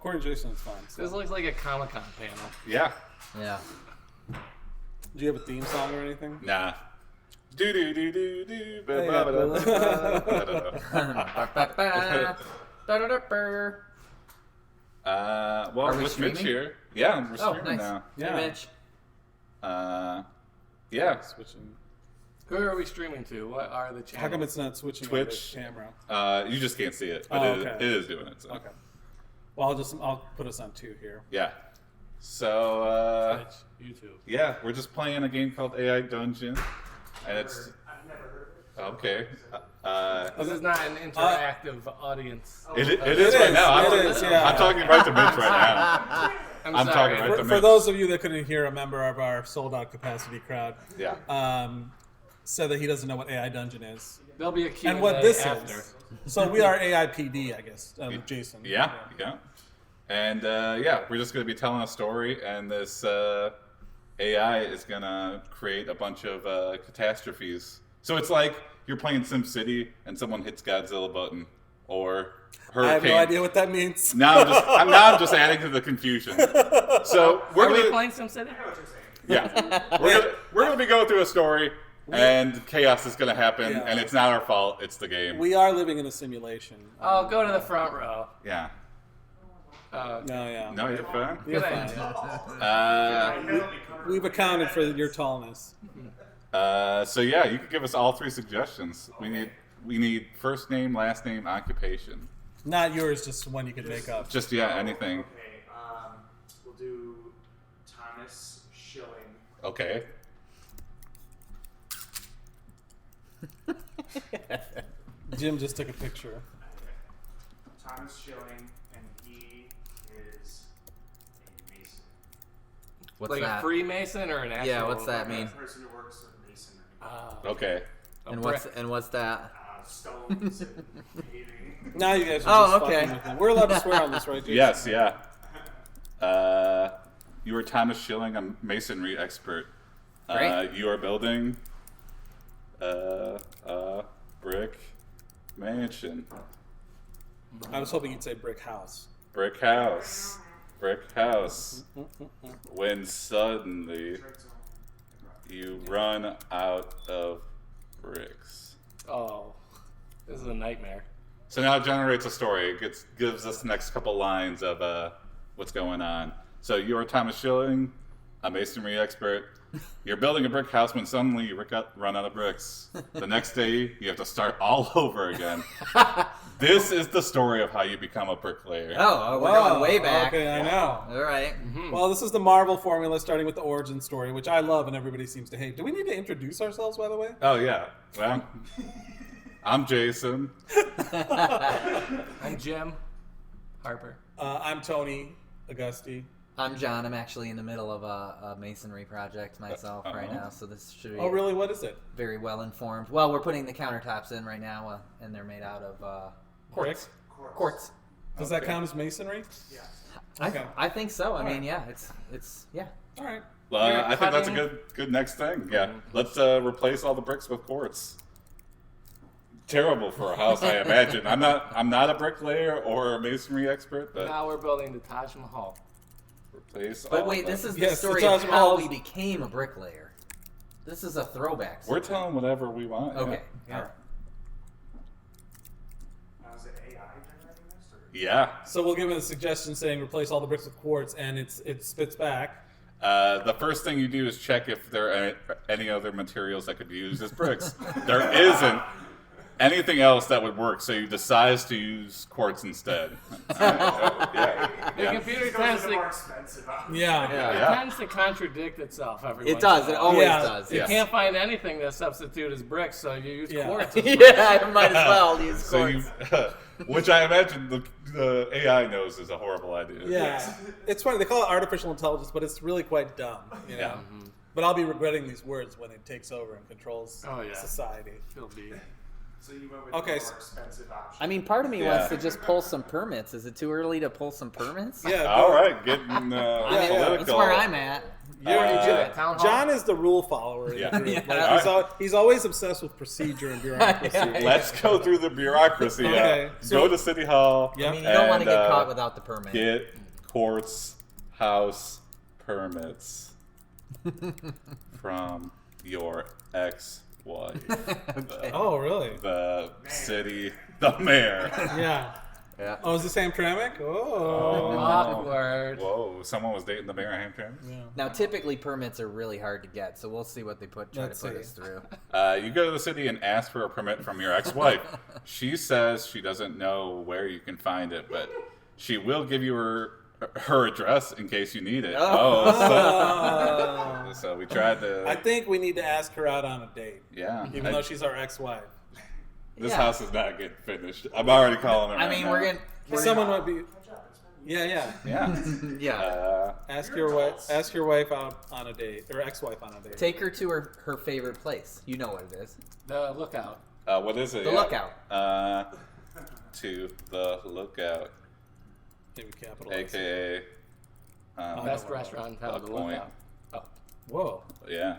According to Jason, it's fine. So. This looks like a Comic-Con panel. Yeah. Yeah. Do you have a theme song or anything? Nah. Do do do do do. Well, Are we with streaming? Mitch here. Yeah, we're Oh, streaming nice. now. Yeah. Hey, Mitch. Yeah. Switching. Who are we streaming to? What are the channels? How come it's not switching Twitch. on the camera? You just can't see it, but okay. it is doing it. So. Okay. Well, I'll put us on 2 here. Yeah. So, Twitch, YouTube. yeah, we're just playing a game called AIDungeon. And it's... I've never heard of it. Okay. This is not an interactive audience. It is right now. yeah. I'm talking right to Mitch right now. I'm sorry. talking right to For Mitch. those of you that couldn't hear, a member of our sold-out capacity crowd Yeah. said that he doesn't know what AIDungeon is. There'll be a Q&A And what this after. is. So we are AIPD, I guess, Jason. Yeah. And, yeah, we're just going to be telling a story, and this AI is going to create a bunch of catastrophes. So it's like you're playing SimCity, and someone hits Godzilla button, or Hurricane. I have no idea what that means. Now I'm just adding to the confusion. So Are we're we gonna, playing SimCity? I know what you're saying. yeah, we're gonna be going through a story, and chaos is gonna happen, Yeah. and it's not our fault. It's the game. We are living in a simulation. Oh, go to the front row. Yeah. No, yeah. No, you're fine. You're Good fine. idea. We've accounted for your tallness. So yeah, you could give us all 3 suggestions. We need first name, last name, occupation. Not yours, just one you could make up. Just anything. Okay, we'll do Thomas Schilling. Okay. Jim just took a picture. Thomas Schilling, and he is a Mason. What's Like that? a Freemason or an actual? Yeah, what's that mean? A person who works in masonry. Okay. And what's that? Stones and paving. Now you guys are Oh, just okay. fucking with them. We're allowed to swear on this, right, Jason? Yes, yeah. You are Thomas Schilling, a masonry expert. Great. You are building a brick mansion. I was hoping you'd say brick house. Brick house. Brick house. When suddenly you run out of bricks. Oh, this is a nightmare. So now it generates a story. It gives us the next couple lines of what's going on. So you are Thomas Schilling, a masonry expert. You're building a brick house when suddenly you run out of bricks. The next day, you have to start all over again. This is the story of how you become a bricklayer. Oh, we're going way back. Okay, I know. All right. Well, this is the Marvel formula, starting with the origin story, which I love and everybody seems to hate. Do we need to introduce ourselves, by the way? Oh, yeah. Well, I'm Jason. I'm Jim Harper. I'm Tony Augusti. I'm John. I'm actually in the middle of a masonry project myself right now, so this should be Oh, really? What is it? very well informed. Well, we're putting the countertops in right now, and they're made out of Quartz. quartz. Does that count as masonry? Yeah. Okay. I think so. I All mean, right. yeah, it's yeah. All right. Well, I think that's a cutting- good next thing. Yeah. Let's replace all the bricks with quartz. Terrible for a house, I imagine. I'm not a bricklayer or a masonry expert, but Now we're building the Taj Mahal. replace But all wait, of this them. is Yes, the story the of Taj how Mahal we is- became a bricklayer. This is a throwback. We're telling whatever we want. yeah. Okay. Yeah. All right. Is it AI generating this? Or? Yeah. So we'll give it a suggestion saying replace all the bricks with quartz, and it spits back. The first thing you do is check if there are any other materials that could be used as bricks. There isn't anything else that would work, so you decide to use quartz instead. Yeah. The Yeah. computer It goes tends into more to, expensive. Yeah. Yeah. tends to contradict itself every It once does. in It a while. always Yeah. does. You Yes. can't find anything that substitute as bricks, so you use Yeah. quartz. Yeah, I might as well use So quartz. you, which I imagine the AI knows is a horrible idea. Yeah. It's funny. They call it artificial intelligence, but it's really quite dumb. You know? Yeah. But I'll be regretting these words when it takes over and controls Oh, yeah. society. It'll be. So you went with Okay, the more expensive option. I mean, part of me Yeah. wants to just pull some permits. Is it too early to pull some permits? Yeah. All go- right, getting yeah. political. That's where I'm at. You're- What did you do at town hall? John is the rule follower. In Yeah. the group. Yeah. Like, he's always obsessed with procedure and bureaucracy. Let's go through the bureaucracy. Okay, so- Go to City Hall. Yeah. I mean, you don't want to and, get caught without the permit. Get Quartz house permits from your ex-wife. Okay. Oh, really? The city, the mayor. Yeah. Yeah. Oh, is this Hamtramck? Oh. Awkward. Whoa, someone was dating the mayor of Hamtramck? Now, typically permits are really hard to get, so we'll see what they try Let's to put see. us through. You go to the city and ask for a permit from your ex-wife. She says she doesn't know where you can find it, but she will give you her address in case you need it. Oh. So we tried to. I think we need to ask her out on a date, Yeah. even though she's our ex-wife. This Yeah. house is not getting finished. I'm already calling her. I right mean, now. we're gonna. Someone might be. Yeah, yeah. Yeah. Yeah. Ask your wife out on a date, or ex-wife on a date. Take her to her favorite place. You know what it is. The lookout. What is it? The Lookout. To the Lookout, Maybe capitalize. aka. Best restaurant in town. Fuck The point. lookout. Oh. Whoa. Yeah.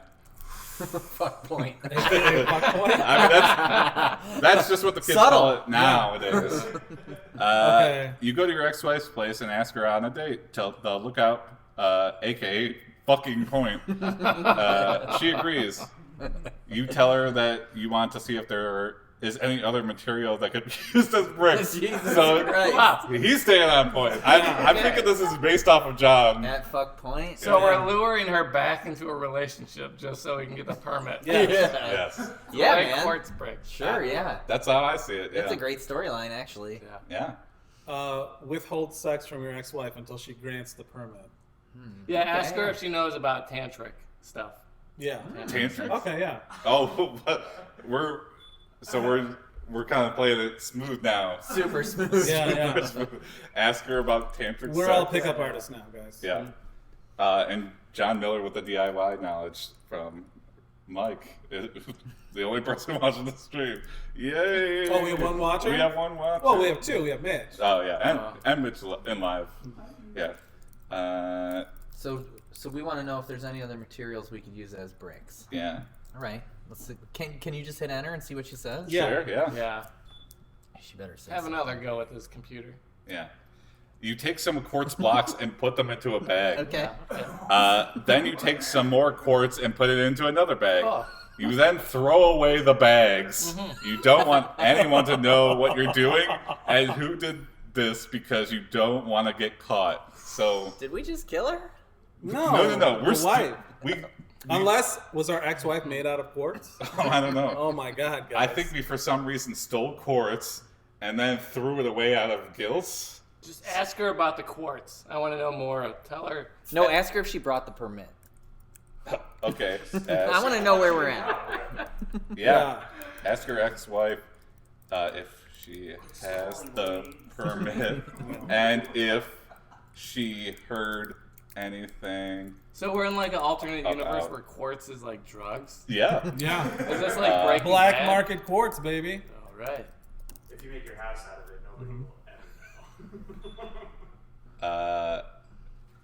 Fuck point. Fuck point. I mean, that's just what the kids Subtle. call it nowadays. Okay. You go to your ex-wife's place and ask her out on a date. Tell the Lookout, aka fucking point. She agrees. You tell her that you want to see if there is any other material that could be used as bricks. Jesus So Christ. he's staying on point. I'm Okay. thinking this is based off of John. At fuck point. So we're luring her back into a relationship just so we can get the permit. Yeah. Yes, Yeah, Like man. quartz bricks. Sure, yeah. that's how I see it. Yeah. It's a great storyline, actually. Yeah. Yeah. Withhold sex from your ex-wife until she grants the permit. Yeah, ask her if she knows about tantric stuff. Yeah. Tantric? Okay, yeah. Oh, we're kind of playing it smooth now. Super smooth. Yeah, yeah. Ask her about tantric We're sex. all pickup artists now, guys. Yeah. And John Miller with the DIY knowledge from Mike, the only person watching the stream. Yay! Oh, we have one watcher? We have one watcher. Well, we have two. We have Mitch. Oh yeah, and Mitch in live. Yeah. So we want to know if there's any other materials we could use as bricks. Yeah. All right. Let's see. Can you just hit enter and see what she says? Yeah. Sure. Yeah. Yeah. She better say Have something. another go with this computer. Yeah. You take some quartz blocks and put them into a bag. Okay. Then you take some more quartz and put it into another bag. Oh. You then throw away the bags. You don't want anyone to know what you're doing and who did this because you don't want to get caught. So Did we just kill her? No. no. We're The wife. we. Unless, was our ex-wife made out of quartz? I don't know. Oh my god, guys. I think we for some reason stole quartz and then threw it away out of guilt. Just ask her about the quartz. I want to know more. Tell her. No, ask her if she brought the permit. Okay. I want to know where we're at. Yeah. Ask her ex-wife if she has the permit and if she heard anything. So we're in like an alternate universe out. where quartz is like drugs. Yeah. Yeah. Is this like Breaking Black Bad? market quartz, baby. All right. If you make your house out of it, nobody will ever know.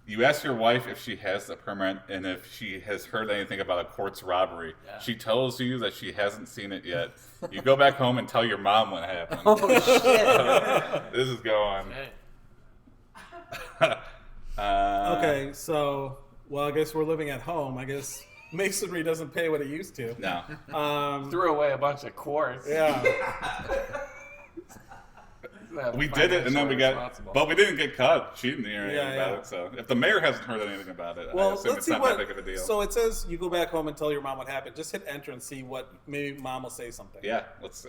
You ask your wife if she has the permit and if she has heard anything about a quartz robbery. Yeah. She tells you that she hasn't seen it yet. You go back home and tell your mom what happened. Oh shit. This is going. Hey. Okay, so, well, I guess we're living at home. I guess masonry doesn't pay what it used to. No. Threw away a bunch of quartz. Yeah. We did it, and then we got, but we didn't get caught cheating or anything Yeah, about yeah. it. So if the mayor hasn't heard anything about it, I Well, assume let's it's see not what. that big of a deal. So it says you go back home and tell your mom what happened. Just hit enter and see what. Maybe mom will say something. Yeah, let's.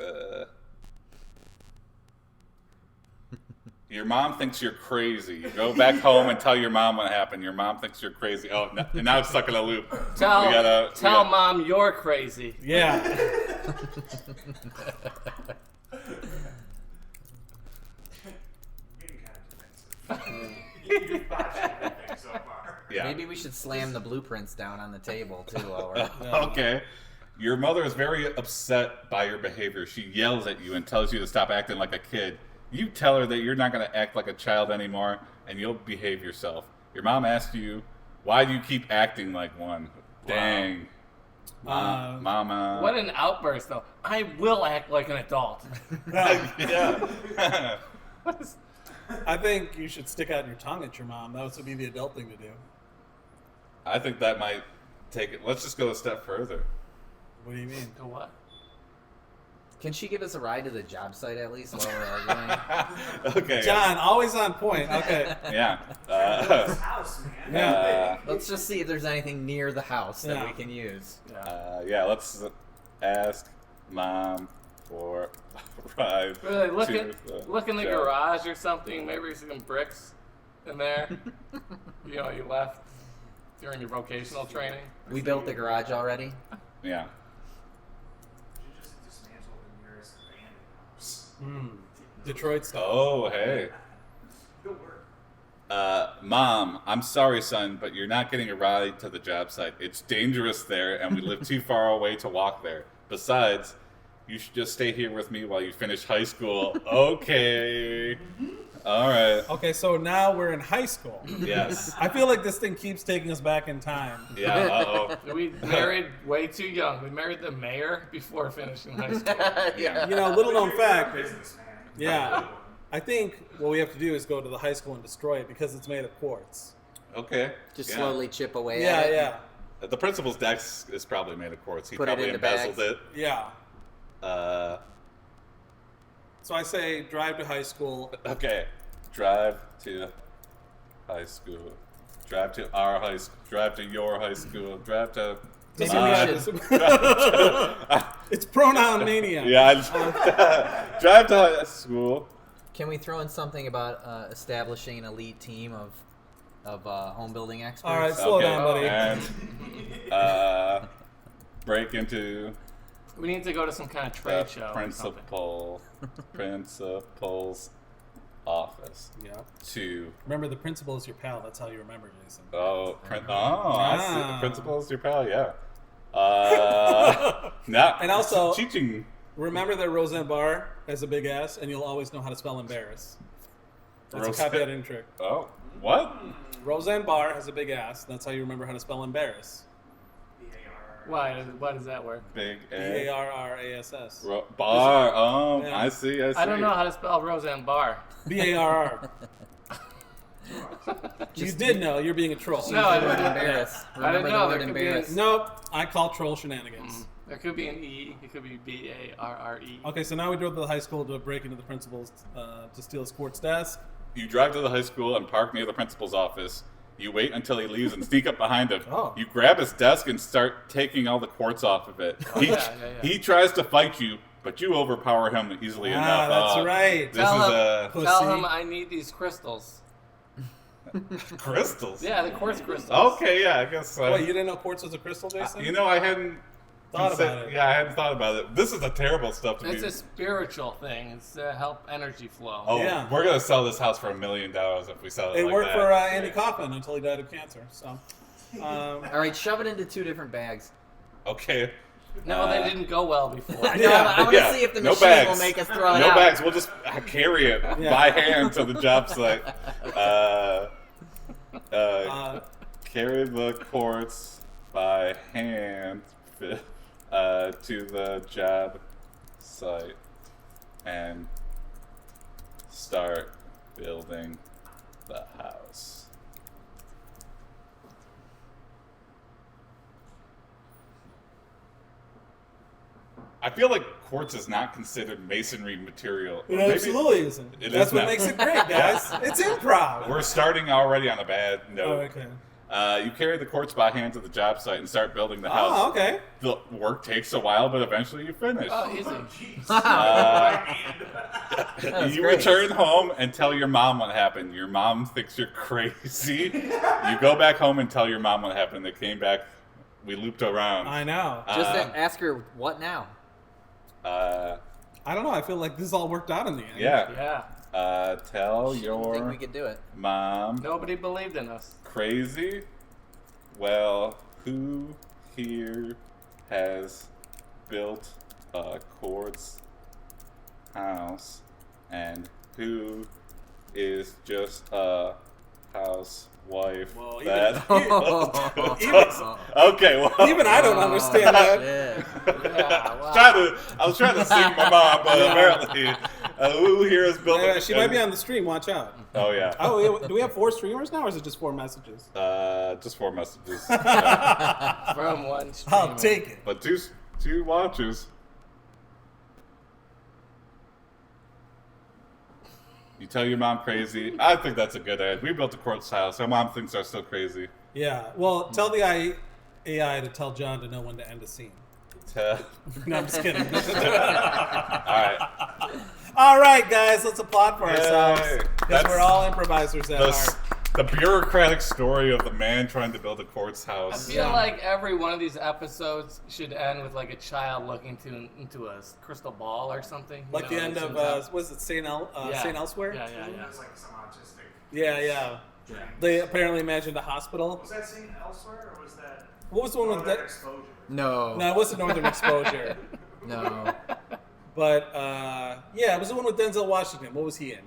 Your mom thinks you're crazy. You go back home and tell your mom what happened. Your mom thinks you're crazy. Oh, and now it's stuck in a loop. Tell We gotta- mom you're crazy. Yeah. Getting kind of defensive. You've botched everything so far. Yeah. Maybe we should slam the blueprints down on the table too. While we're... Okay. Your mother is very upset by your behavior. She yells at you and tells you to stop acting like a kid. You tell her that you're not going to act like a child anymore, and you'll behave yourself. Your mom asks you, why do you keep acting like one? Dang. Mama. What an outburst, though. I will act like an adult. Yeah. I think you should stick out your tongue at your mom. That would be the adult thing to do. I think that might take it. Let's just go a step further. What do you mean? To what? Can she give us a ride to the job site at least while we're arguing? Okay. John, always on point. Okay. Yeah. This house, man. Let's just see if there's anything near the house that Yeah. we can use. Yeah, let's ask Mom for a ride. Really, look to in the job. garage or something. Maybe some bricks in there. You left during your vocational training. We built the garage already. Yeah. You should just dismantle the nearest abandoned house. Detroit stuff. Oh, hey. Good work. Mom, I'm sorry, son, but you're not getting a ride to the job site. It's dangerous there, and we live too far away to walk there. Besides, you should just stay here with me while you finish high school. Okay. All right. Okay, so now we're in high school. Yes. I feel like this thing keeps taking us back in time. Yeah, uh-oh. We married way too young. We married the mayor before finishing high school. Yeah. Little known fact. Businessman. Yeah. I think what we have to do is go to the high school and destroy it because it's made of quartz. Okay. Just Yeah. slowly chip away Yeah, at it. yeah. The principal's desk is probably made of quartz. He Put it probably into embezzled bags. it. Yeah. Uh, So I say drive to high school. okay. Drive to high school. Drive to our high school. Drive to your high school. Drive to... Maybe mine. we should- It's pronoun mania. Yeah. Drive to high school. Can we throw in something about establishing an elite team of home building experts? All right, slow down, buddy. And break into We need to go to some kind of the trade show. Or something. principal's office Yeah. to Remember, the principal is your pal. That's how you remember, Jason. I see. Ah. The principal's your pal, yeah. Now, And also- teaching. Remember that Roseanne Barr has a big ass, and you'll always know how to spell embarrass. That's a Roseanne- copyrighted trick. Oh, what? Roseanne Barr has a big ass. That's how you remember how to spell embarrass. Why? Why does that work? Big B A. A R R A S S. Bar. Oh, Yeah. I see. I don't know how to spell Roseanne Barr. B A R R. You did know. You're being a troll. No, I The word didn't. embarrass. I Remember didn't the know. word There could be embarrass. Nope. I call troll shenanigans. There could be an E. It could be BARRE. Okay, so now we drove to the high school to break into the principal's to steal his quartz desk. You drive to the high school and park near the principal's office. You wait until he leaves and sneak up behind him. Oh. You grab his desk and start taking all the quartz off of it. yeah. He tries to fight you, but you overpower him easily enough. That's right. This Tell is him- Pussy. Tell him I need these crystals. crystals. Yeah, the quartz crystals. Okay, yeah, I guess. Wait, you didn't know quartz was a crystal, Jason? I hadn't Thought about it. Yeah, I hadn't thought about it. This is the terrible stuff to It's be. a spiritual thing. It's to help energy flow. Oh, Yeah. we're gonna sell this house for $1 million if we sell it. It like worked that. for Andy Kaufman until he died of cancer. So, All right, shove it into 2 different bags. Okay. No, they didn't go well before. I know, I want to Yeah, see if the no machine bags. will make us throw it No out. bags. We'll just carry it Yeah. by hand to the job site. Carry the quartz by hand to the job site and start building the house. I feel like quartz is not considered masonry material. it Maybe- absolutely isn't. It That's is what now. makes it great, guys. It's improv. We're starting already on a bad Oh, note. okay. You carry the quartz by hand to the job site and start building the house. Oh, okay. The work takes a while, but eventually you finish. Oh, easy. That's You great. return home and tell your mom what happened. Your mom thinks you're crazy. You go back home and tell your mom what happened. They came back. We looped around. I know. Just ask her, what now? I don't know. I feel like this all worked out in the end. Yeah. Yeah. Tell I think we your could do it. mom Nobody believed in us. crazy. Well, who here has built a quartz house and who is just a housewife Well, that even- okay, well, Even I don't understand that. Yeah. I was trying to sing my mom, but apparently who here is built Yeah, she might be on the stream. Watch out. Oh yeah. Oh, do we have 4 streamers now, or is it just 4 messages? Just 4 messages. From one streamer. I'll take it. But two watches. You tell your mom crazy. I think that's a good idea. We built a quartz house. Our mom thinks we're still crazy. Yeah. Well, tell the AI to tell John to know when to end a scene. No, I'm just kidding. Alright. All right, guys, let's applaud for ourselves. Yay. Because That's we're all improvisers at heart. The bureaucratic story of the man trying to build a quartz I house. feel like every one of these episodes should end with like a child looking into a crystal ball or something. You Like know, the end as soon of, as was it St. Elsewhere? Yeah, yeah, yeah. It's like some autistic. Yeah. dream. They apparently imagined a hospital. Was that seen elsewhere, or was that What was the one with Northern that? Exposure? No. No, it wasn't Northern Exposure. No. But, yeah, it was the one with Denzel Washington. What was he in?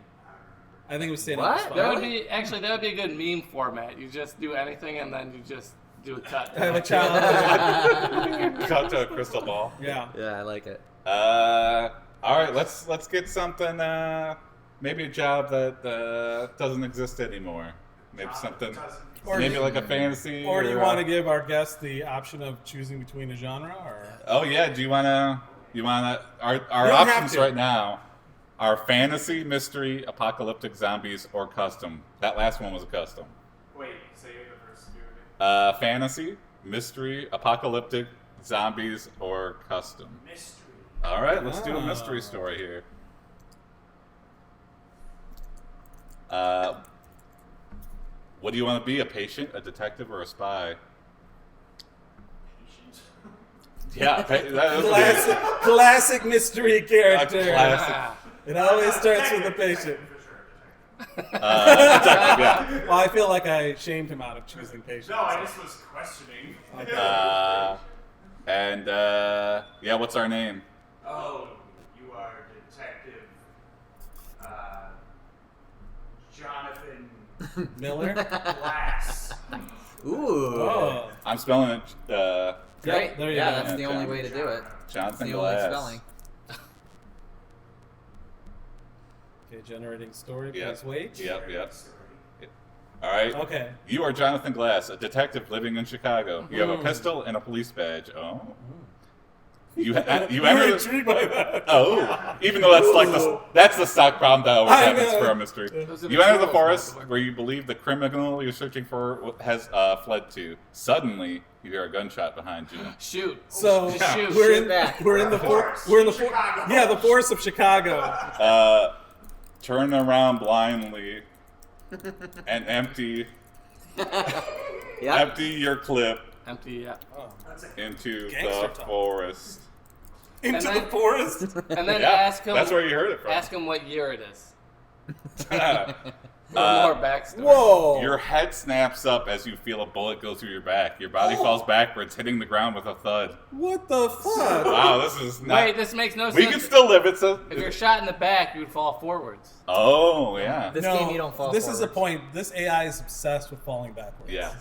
I think it was St. What? Elsewhere. That would be that would be a good meme format. You just do anything and then you just do a cut. I have a child. Cut to a crystal ball. Yeah. Yeah, I like it. All right, let's get something. Maybe a job that doesn't exist anymore. Maybe something. Or Maybe do- like a fantasy. Or do you want to give our guests the option of choosing between a genre? Or Oh yeah. Do you wanna? Our don't have options to. right now are fantasy, mystery, apocalyptic, zombies, or custom. That last one was a custom. Wait, say the first two again. Fantasy, mystery, apocalyptic, zombies, or custom. Mystery. All right, let's do a Ah. mystery story here. What do you want to be? A patient, a detective, or a spy? Patient. Yeah, that classic mystery character. classic. It always starts with a patient. For sure, detective. Detective, yeah. Well, I feel like I shamed him out of choosing patient. No, I just was questioning. Yeah, what's our name? Oh, you are Detective Jonathon Miller. Glass. Ooh. Oh, I'm spelling it. Great. there you yeah, go. that's the only way to do it. Jonathan The only Glass. spelling. okay. Generating story. Yep. Please wait. Yep. All right. Okay. You are Jonathan Glass, a detective living in Chicago. You have a pistol and a police badge. Oh. You enter You're the, intrigued by that. oh, even though that's like that's the stock problem that always I happens know. for a mystery. Those are the You enter the tools, forest by the way. where you believe the criminal you're searching for has fled to. Suddenly, you hear a gunshot behind you. Shoot. So Just shoot. we're Shoot in back. we're in the Forest. we're in the Chicago. yeah, the forest of Chicago. Turn around blindly and empty Yep. your clip Empty. Yeah. That's it. into Gangster the talk. forest. Into And the then- forest. And then Yeah, ask him. that's where you heard it from. Ask him what year it is. Uh, More backstory. Whoa. Your head snaps up as you feel a bullet go through your back. Your body falls backwards, hitting the ground with a thud. What the fuck? Wow, this is not. Wait, this makes no we sense. can still live. It's a. If you're shot in the back, you would fall forwards. Oh yeah. This game you don't fall This is the forwards. point. This AI is obsessed with falling backwards. Yeah.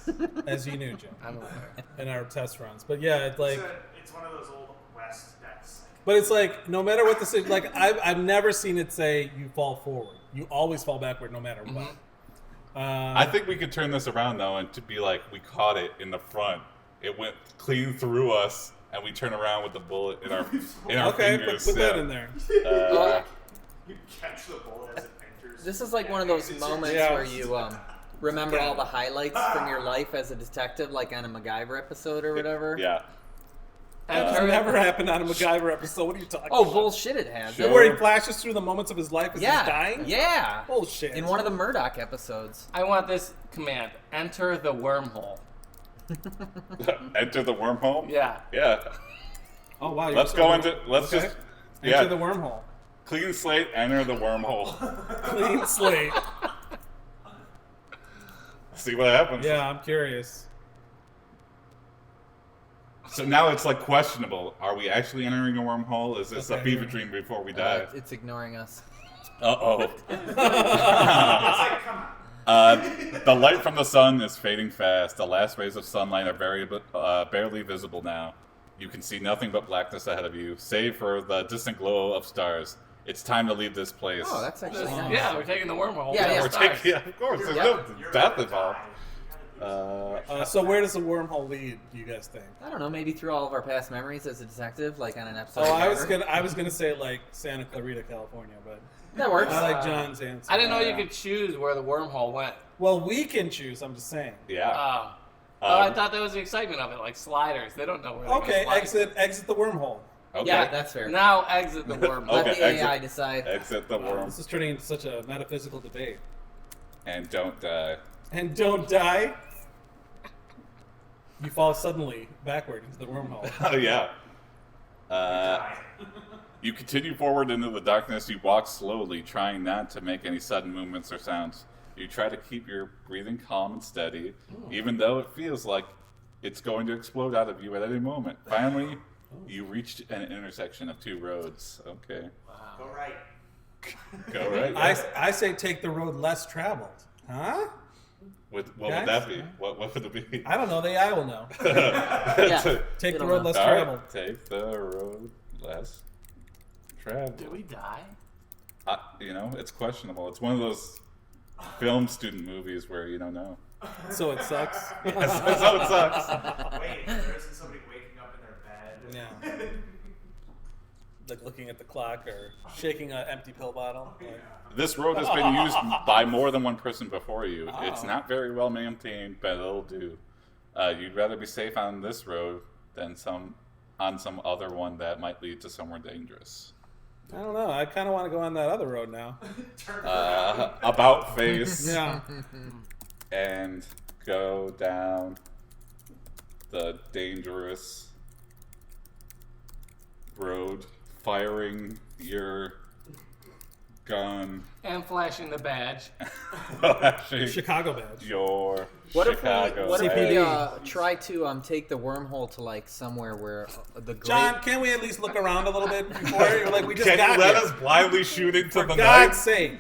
As you knew, Jim, I'm aware. in our test runs. But yeah, it's like, It's one of those old West deaths. but it's like no matter what the situation. Like I've never seen it say you fall forward. You always fall backward, no matter what. I think we could turn this around though, and to be like, we caught it in the front. It went clean through us, and we turn around with the bullet in our Okay, fingers. put that yeah. in there. You catch the bullet as it enters. This is like one of those moments Yeah. where you remember all the highlights from your life as a detective, like on a MacGyver episode or whatever. Yeah. That's never happened on a MacGyver episode. What are you talking Oh, about? bullshit! It has. Sure. Where he flashes through the moments of his life as Yeah. he's dying? Yeah. Bullshit. In one of the Murdoch episodes. I want this command. Enter the wormhole. Enter the wormhole. Yeah. Yeah. Oh wow. Let's go into. Let's Okay. just. Enter Yeah. the wormhole. Clean slate. Enter the wormhole. Clean slate. See what happens. Yeah, I'm curious. So now it's like questionable. Are we actually entering a wormhole? Is this a fever dream before we die? It's ignoring us. Uh-oh. It's like, come on. The light from the sun is fading fast. The last rays of sunlight are barely visible now. You can see nothing but blackness ahead of you, save for the distant glow of stars. It's time to leave this place. Oh, that's actually nice. Yeah, we're taking the wormhole. Yeah, yeah. We're taking, of course. There's no You're death about to involved. die. You gotta do this. So where does the wormhole lead, do you guys think? I don't know, maybe through all of our past memories as a detective, like on an episode. Oh, of Survivor. I was gonna say like Santa Clarita, California, but That works. I like John's answer. I didn't know you could choose where the wormhole went. Well, we can choose. I'm just saying. Yeah. I thought that was the excitement of it, like sliders. They don't know where they're Okay, gonna slide. exit the wormhole. Okay. Yeah, that's fair. Now exit the wormhole. Let Okay, the exit. AI decide. Exit the worm This is turning into such a metaphysical debate. and don't die. And don't die. You fall suddenly backward into the wormhole. Oh, yeah. Die. You continue forward into the darkness. You walk slowly, trying not to make any sudden movements or sounds. You try to keep your breathing calm and steady, even though it feels like it's going to explode out of you at any moment. Finally, you reach an intersection of two roads. Okay. Go right. Go right. I say take the road less traveled. Huh? What Guys? would that be? What would it be? I don't know. The AI will know. Yeah. Take the It'll road know. less All right, traveled. take the road less traveled. Did we die? It's questionable. It's one of those film student movies where you don't know. So it sucks. That's how it sucks. Wait, there isn't somebody waking up in their bed. Yeah. Like looking at the clock or shaking an empty pill bottle. Like, This road has been used by more than one person before you. It's Oh. not very well maintained, but it'll do. You'd rather be safe on this road than on some other one that might lead to somewhere dangerous. I don't know. I kind of want to go on that other road now. Turn around. About face Yeah. and go down the dangerous road, firing your gun. And flashing the badge. Flashing Chicago badge. your What Chicago. if we CPD. try to take the wormhole to like somewhere where the great... John, can we at least look around a little bit before? You're like, we just Can got you let here. us blindly shoot into For the God's night?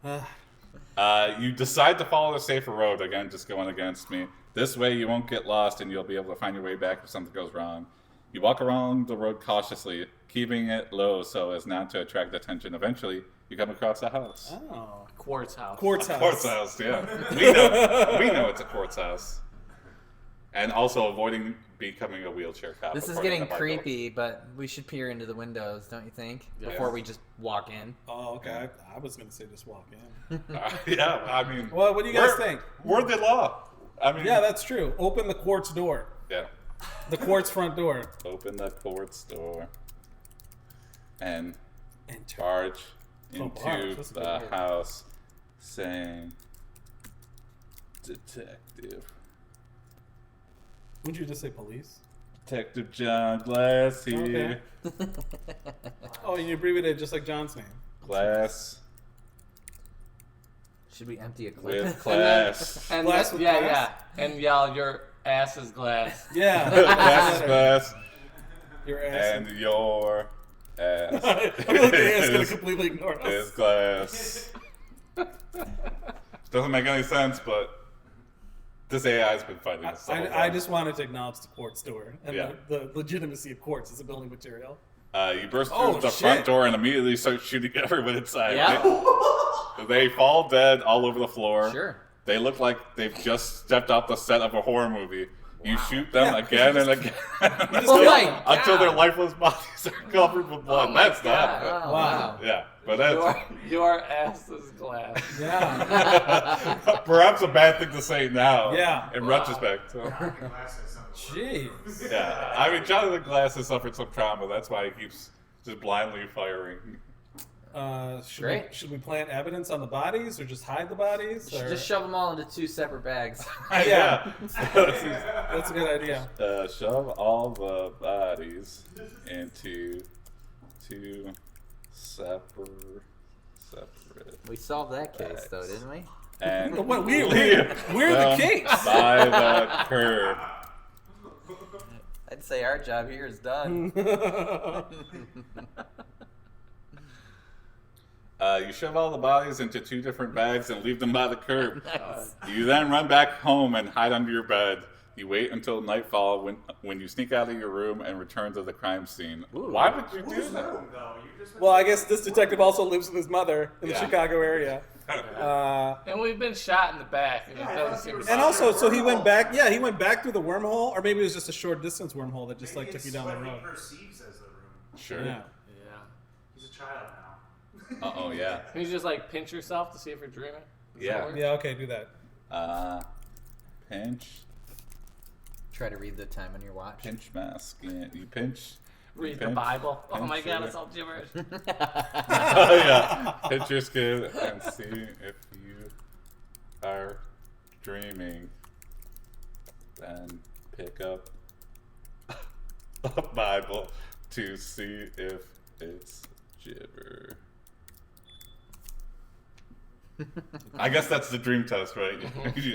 sake. You decide to follow the safer road. Again, just going against me. This way you won't get lost and you'll be able to find your way back if something goes wrong. You walk along the road cautiously, keeping it low so as not to attract attention. Eventually, you come across a house. Oh. Quartz house. Quartz house. Quartz house, yeah. We know it's a quartz house. And also avoiding becoming a wheelchair cop. This is according getting to Michael. creepy, but we should peer into the windows, don't you think? Before Yes. we just walk in. Oh, okay. I was going to say just walk in. Yeah, I mean... Well, what do you guys think? We're the law. I mean... Yeah, that's true. Open the quartz door. Yeah. The quartz front door. Open the quartz door and Enter. charge Oh, into barge. That's a good the word. house saying, Detective. Wouldn't you just say police? Detective John Glass here. Okay. Oh, and you abbreviated it just like John's name. Glass Should we empty a clip? with class. And Glass with yeah, glass? yeah. And y'all, your ass is glass. Yeah. Glass is glass. Your ass. And your ass I feel like the ass is going to is, completely ignore is us. glass. Doesn't make any sense, but this AI's been fighting this the whole I time. just wanted to acknowledge the quartz door and Yeah. the legitimacy of quartz as a building material. You burst Oh, through the shit. front door and immediately start shooting everyone inside. Yeah. They fall dead all over the floor. Sure. They look like they've just stepped off the set of a horror movie. You shoot them Yeah, again and again Oh my until their God. lifeless bodies are covered with blood. Oh my That's not. God. Oh, Wow. Yeah, but that's Your ass is glass. Yeah. perhaps a bad thing to say now. Yeah. In retrospect. So. Jonathan Glass has something. Jeez. Yeah, I mean, Jonathan Glass has suffered some trauma. That's why he keeps just blindly firing. Great. Should we plant evidence on the bodies or just hide the bodies? Should Or... just shove them all into 2 separate bags. Yeah. That's a good idea. Shove all the bodies into 2 separate. We solved that case, though, didn't we? And What, we're leave the them case. by the curb. I'd say our job here is done. You shove all the bodies into 2 different bags and leave them by the curb. Nice. You then run back home and hide under your bed. You wait until nightfall when you sneak out of your room and return to the crime scene. Ooh. Why would you do Whose that? room, though? You just went Well, I to- guess this detective also lives with his mother in the Yeah. Chicago area. And we've been shot in the back. And, Yeah, it I doesn't thought seem you were to And Sorry. also, so he went back. Yeah, he went back through the wormhole, or maybe it was just a short distance wormhole that just like Maybe took you it's down the what road. he perceives as the room. Sure. Yeah. Yeah. He's a child now. Uh-oh, yeah. Can you just like pinch yourself to see if you're dreaming? Does Yeah. that work? Yeah. Okay, do that. Pinch Try to read the time on your watch. mask. Yeah, you pinch. Read the pinch, Bible. Oh pinch my God, your- it's all gibberish. Oh yeah. Pinch your skin and see if you are dreaming. Then pick up a Bible to see if it's gibber. I guess that's the dream test, right? Yeah, Have pinch you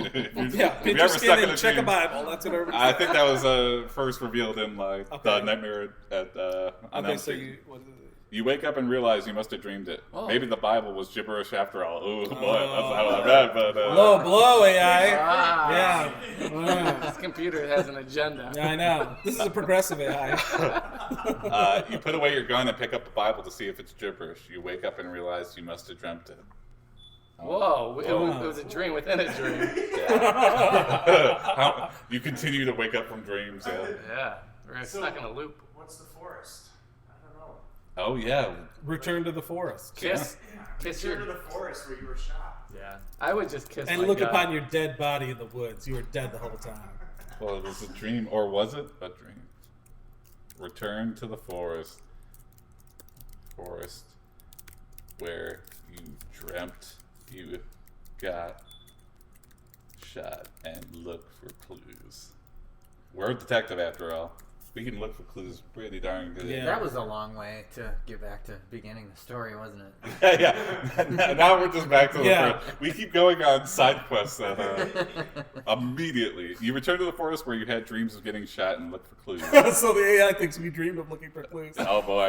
your ever skin stuck in and a check a dream? Bible. That's what everybody I think that was first revealed in like the Okay. Nightmare at on Okay, Elm so Street. you. What is it? You wake up and realize you must have dreamed it. Oh. Maybe the Bible was gibberish after all. Oh boy, that's not what I meant, but Low blow, AI. Ah. Yeah. This computer has an agenda. Yeah, I know. This is a progressive AI. you put away your gun and pick up the Bible to see if it's gibberish. You wake up and realize you must have dreamt it. Whoa, it was a dream within a dream. You continue to wake up from dreams. Yeah. Yeah, we're stuck in a loop. What's the forest? I don't know. Oh yeah. Return to the forest. Kiss Return your. to the forest where you were shot. Yeah, I would just kiss. And my look gun. upon your dead body in the woods. You were dead the whole time. Well, it was a dream, or was it a dream? Return to the forest. Forest where you dreamt you got shot, and look for clues. We're a detective after all. We can look for clues pretty darn good. Yeah. That was a long way to get back to beginning the story, wasn't it? Yeah. Now we're just back to the Yeah. first. We keep going on side quests that immediately. You return to the forest where you had dreams of getting shot and look for clues. So the AI thinks we dreamed of looking for clues. Oh boy.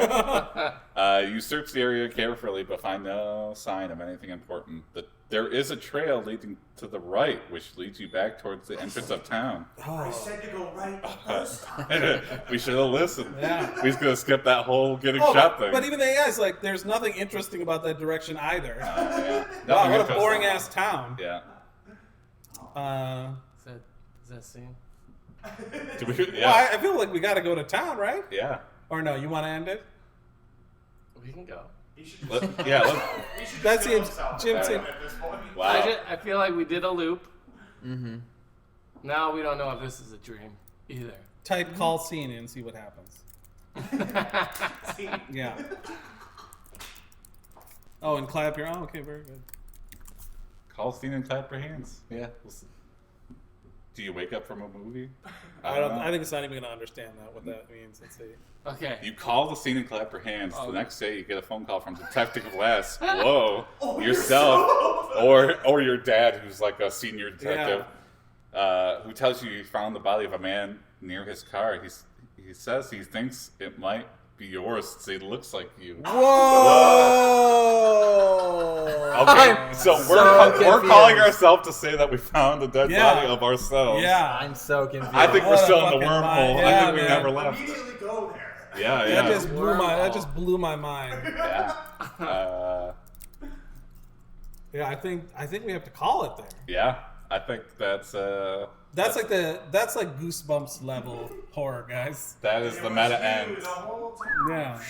You search the area carefully but find no sign of anything important. There is a trail leading to the right, which leads you back towards the entrance of town. I said to go right the first time. We should have listened. Yeah. We just gonna skip that whole getting Oh, shot thing. but even the AI is like, there's nothing interesting about that direction either. Yeah. Wow, Nothing what a interesting. boring ass town. Yeah. Is that scene? Do we, Well, yeah. I feel like we got to go to town, right? Yeah. Or no, you want to end it? We can go. He should just, Yeah. he should just That kill seems- himself Jim at seems- this point. Wow. I feel like we did a loop. Mm-hmm. Now we don't know if this is a dream either. Type call scene and see what happens. Yeah. Oh, and clap your. Oh, okay, very good. Call scene and clap your hands. Yeah. We'll see. Do you wake up from a movie? I don't. know. I think it's not even gonna understand what that means. Let's see. Okay. You call the scene and clap your hands. Oh. The next day, you get a phone call from Detective Glass. Whoa, yourself, or your dad, who's like a senior detective, who tells you found the body of a man near his car. He says he thinks it might be yours since he looks like you. Whoa! Okay, so we're confused. calling ourselves to say that we found the dead Yeah. body of ourselves. Yeah. I'm so confused. I think we're What a still in the fucking wormhole. mind. I Yeah, think we man. never left. Immediately go there. Yeah, That yeah. just blew my. That just blew my mind. Yeah. Yeah, I think we have to call it there. Yeah, I think that's That's like Goosebumps level horror, guys. that is It the was meta you end. the whole time. Yeah.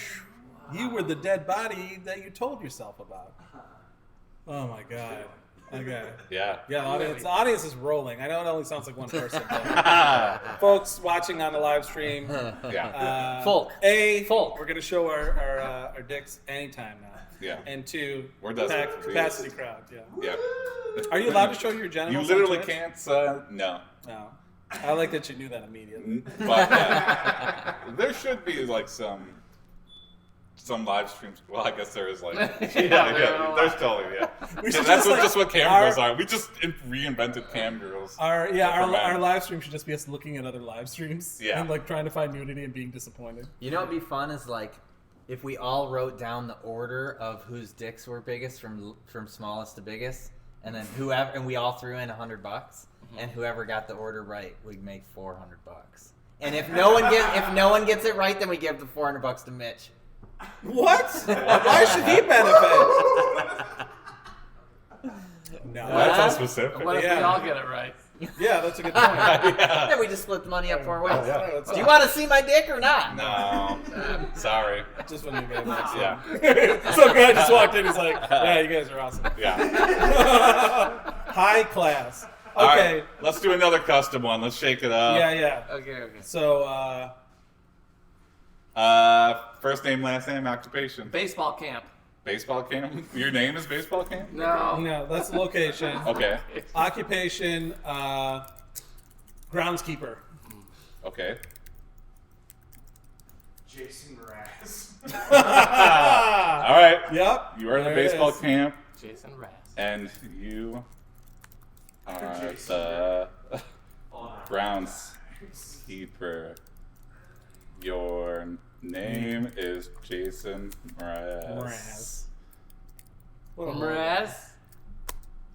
You were the dead body that you told yourself about. Oh my god. Okay. Yeah. Yeah, the audience is rolling. I know it only sounds like one person, but folks watching on the live stream, Yeah. Folk. we're gonna show our dicks anytime now. Yeah. And two, We're desperate. capacity crowd. Yeah. Yeah. Are you allowed to show your You genitals? literally on Twitch? can't. No. No. I like that you knew that immediately. But there should be like some some live streams. Well, I guess there is like. Yeah, there's totally We should That's just, just like, what cam girls are. We just reinvented cam girls. Our For men. our live stream should just be us looking at other live streams and like trying to find nudity and being disappointed. You know what'd be fun is like if we all wrote down the order of whose dicks were biggest from smallest to biggest, and then we all threw in $100, and whoever got the order right, we'd make $400. And if no one gets it right, then we give the $400 to Mitch. What? Why should he benefit? No. That's all specific. What if we all get it right? Yeah, that's a good point. Then we just split the money up 4 ways. Yeah. Do you want to see my dick or not? No. Sorry. Just when you made that. Yeah. Some guy just walked in. He's like, "Yeah, you guys are awesome." Yeah. High class. All Okay. right, let's do another custom one. Let's shake it up. Yeah. Okay. So, First name, last name, occupation. Baseball camp. Baseball camp? Your name is baseball camp? No. no, that's the location. Okay. Occupation, groundskeeper. Okay. Jason Mraz. All right. Yep. You are in the There it baseball is. camp, Jason Raz. and you are Jason. the Oh, groundskeeper. Your name is Jason Mraz. Mraz. What a Mraz?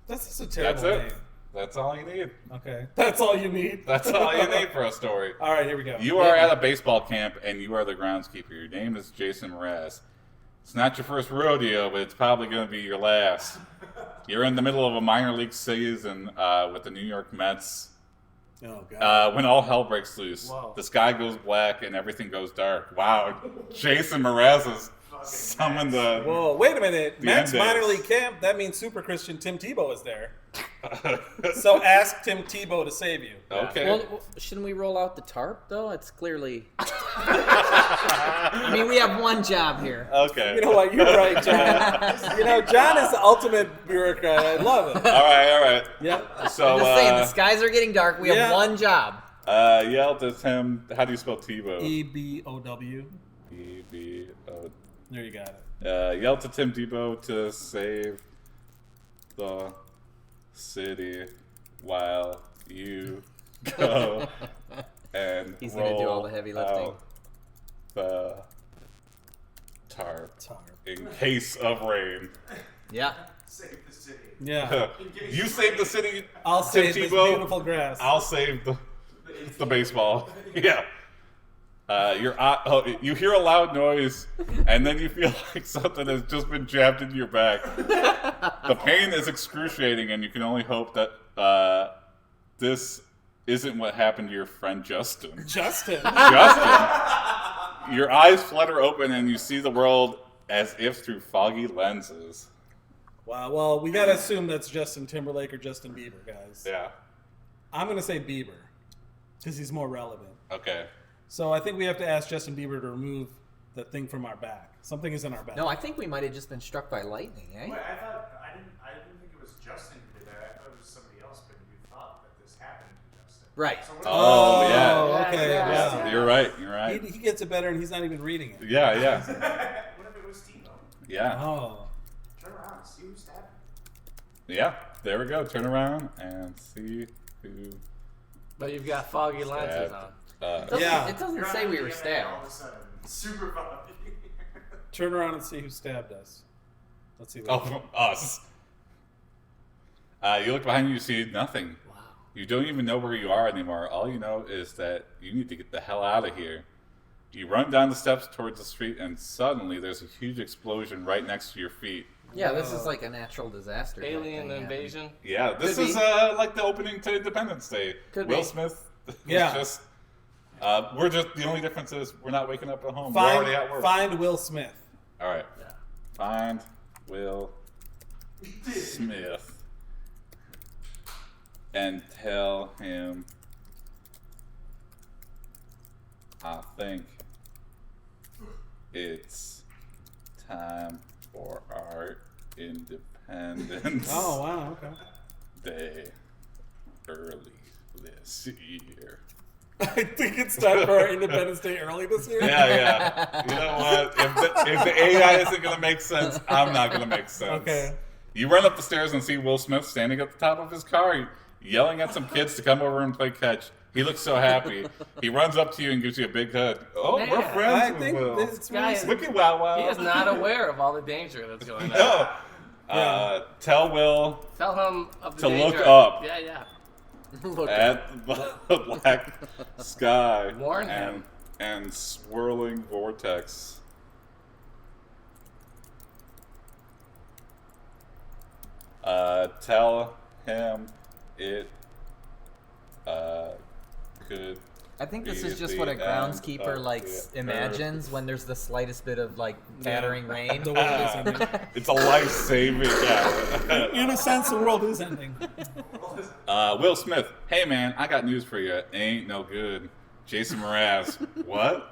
That's just a terrible That's it. name. That's all you need. Okay. That's all you need. That's all you need for a story. All right, here we go. You are at a baseball camp, and you are the groundskeeper. Your name is Jason Mraz. It's not your first rodeo, but it's probably going to be your last. You're in the middle of a minor league season with the New York Mets. Oh, God. When all hell breaks loose, Whoa. the sky goes black and everything goes dark. Wow, Jason Mraz has summoned the. Whoa, wait a minute. The Matt's end minor is- league camp, that means Super Christian Tim Tebow is there. So ask Tim Tebow to save you. Okay. Well, shouldn't we roll out the tarp though? It's clearly. I mean, we have one job here. Okay. You know what? You're right, John. You know, John is the ultimate bureaucrat. I love it. All right. Yep. So, I'm just saying, the skies are getting dark. We have yeah. one job. yelled at him. How do you spell Tebow? EBOW. E-B-O. There you got it. Yelled to Tim Tebow to save the city while you go and He's roll gonna do all the heavy lifting. out the tarp Tarp. in case of rain. Yeah. Save the city. Yeah. You save the city. I'll Tim save this Tebow. beautiful grass. I'll save the baseball. Yeah. You hear a loud noise, and then you feel like something has just been jabbed into your back. The pain is excruciating, and you can only hope that this isn't what happened to your friend Justin. Justin. Your eyes flutter open, and you see the world as if through foggy lenses. Wow. Well, we got to assume that's Justin Timberlake or Justin Bieber, guys. Yeah. I'm going to say Bieber because he's more relevant. Okay. So I think we have to ask Justin Bieber to remove the thing from our back. Something is in our back. No, I think we might have just been struck by lightning, eh? Wait, I didn't think it was Justin who did that. I thought it was somebody else, but you thought that this happened to Justin. Right. So what Oh, yeah. Okay. Yeah. Yeah. You're right. He gets it better, and he's not even reading it. Yeah. what if it was Tebow? Yeah. Oh. Turn around, see who stabbed him. Yeah. There we go. Turn around and see who. But you've got foggy lenses Stabbed. on. Yeah. It doesn't You're say on we were DNA stabbed. All of a sudden, super foggy. Turn around and see who stabbed us. Let's see. Oh, us. You look behind you, you see nothing. Wow. You don't even know where you are anymore. All you know is that you need to get the hell out of here. You run down the steps towards the street, and suddenly there's a huge explosion right next to your feet. Yeah, this is like a natural disaster. type Alien thing, invasion. Yeah, this Could is be. like the opening to Independence Day. Could Will be. Smith. Yeah. Just, we're just the only difference is we're not waking up at home. We're already at work. Find Will Smith. All right. Yeah. Find Will Smith and tell him I think it's time for our Independence Oh wow. Okay. Day early this year. I think it's time for our Independence Day early this year. Yeah. You know what? If the AI isn't going to make sense, I'm not going to make sense. Okay. You run up the stairs and see Will Smith standing at the top of his car, yelling at some kids to come over and play catch. He looks so happy. He runs up to you and gives you a big hug. Oh, Man, we're friends I with think Will. it's Guy really is- Wicked Wow Wow. He is not aware of all the danger that's going on. No. Yeah. Tell Will Tell him of the To danger. look up. Yeah. Look, at the black sky Warn him. and swirling vortex. Tell him it could. I think this be is just the what a end groundskeeper of like the imagines when there's the slightest bit of like pattering rain. The world is ending. It's a life-saving. Yeah. In a sense, the world is ending. Will Smith. Hey man, I got news for you. Ain't no good. Jason Mraz. What?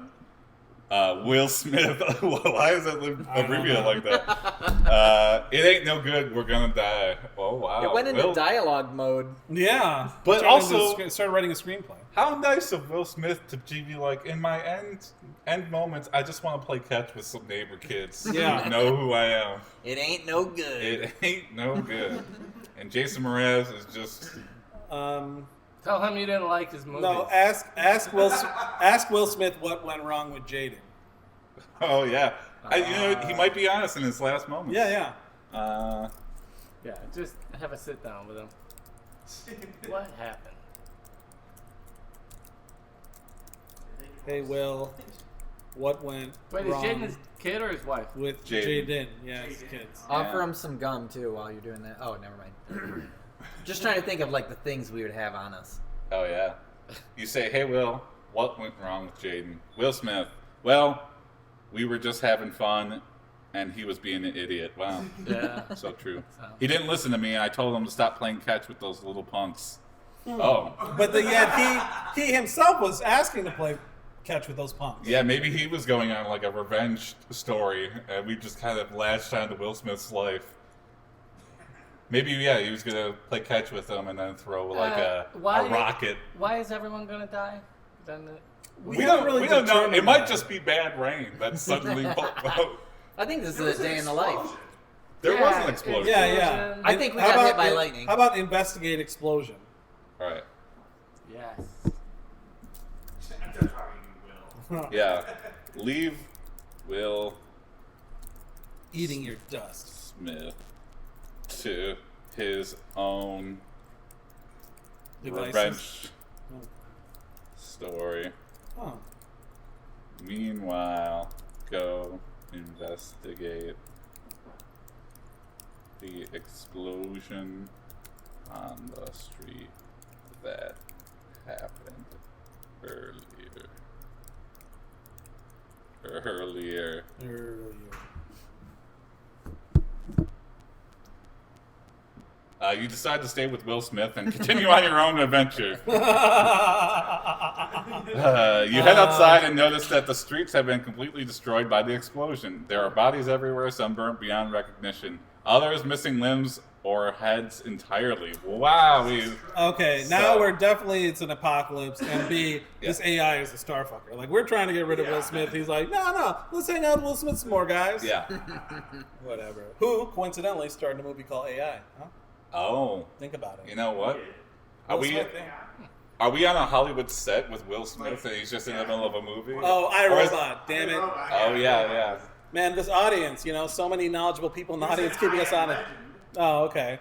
Will Smith. Why is it abbreviated like that? It ain't no good. We're gonna die. Oh wow. It went into Will- dialogue mode. Yeah. But also- started writing a screenplay. How nice of Will Smith to be like, in my end moments, I just want to play catch with some neighbor kids. Yeah. Who know who I am. It ain't no good. It ain't no good. And Jason Mraz is just. Tell him you didn't like his movies. No, ask Will Smith what went wrong with Jaden. Oh yeah. He might be honest in his last moments. Yeah. Yeah, just have a sit down with him. What happened? Hey, Will, what went Wait, is wrong Jaden his kid or his wife? with Jaden. Jaden? Yeah, his kids. Offer him some gum too while you're doing that. Oh, never mind. Just trying to think of like the things we would have on us. Oh yeah. You say, hey Will, what went wrong with Jaden? Will Smith. Well, we were just having fun, and he was being an idiot. Wow. Yeah. So true. He didn't listen to me, and I told him to stop playing catch with those little punks. Oh. But yet he himself was asking to play catch with those punks. Yeah, maybe he was going on like a revenge story, and we just kind of latched onto Will Smith's life. Maybe, yeah, he was going to play catch with them and then throw like a rocket. Why is everyone gonna die? We haven't don't know. determined It might that. just be bad rain that suddenly... I think this is a day in the life. There Yeah, was an explosion. Yeah. I think we How got hit about by lightning. How about investigate explosion? All right. Yes. I'm just talking Will. Yeah. Leave Will Eating your dust. Smith to his own Devices. revenge story. Oh. Meanwhile, go investigate the explosion on the street that happened earlier. You decide to stay with Will Smith and continue on your own adventure. You head outside and notice that the streets have been completely destroyed by the explosion. There are bodies everywhere, some burnt beyond recognition. Others missing limbs or heads entirely. Wow. Okay, now So- we're definitely, it's an apocalypse, and B, this AI is a starfucker. Like, we're trying to get rid of Will Smith. He's like, no, let's hang out with Will Smith some more, guys. Yeah. Whatever. Who, coincidentally, started a movie called AI. Huh? Oh. Think about it. You know what? Are Will we Smith, yeah. are we on a Hollywood set with Will Smith and he's just in the middle of a movie? Oh, Or is- iRobot, damn it. Oh yeah. Man, this audience, so many knowledgeable people in the audience keeping us on it. Oh, okay.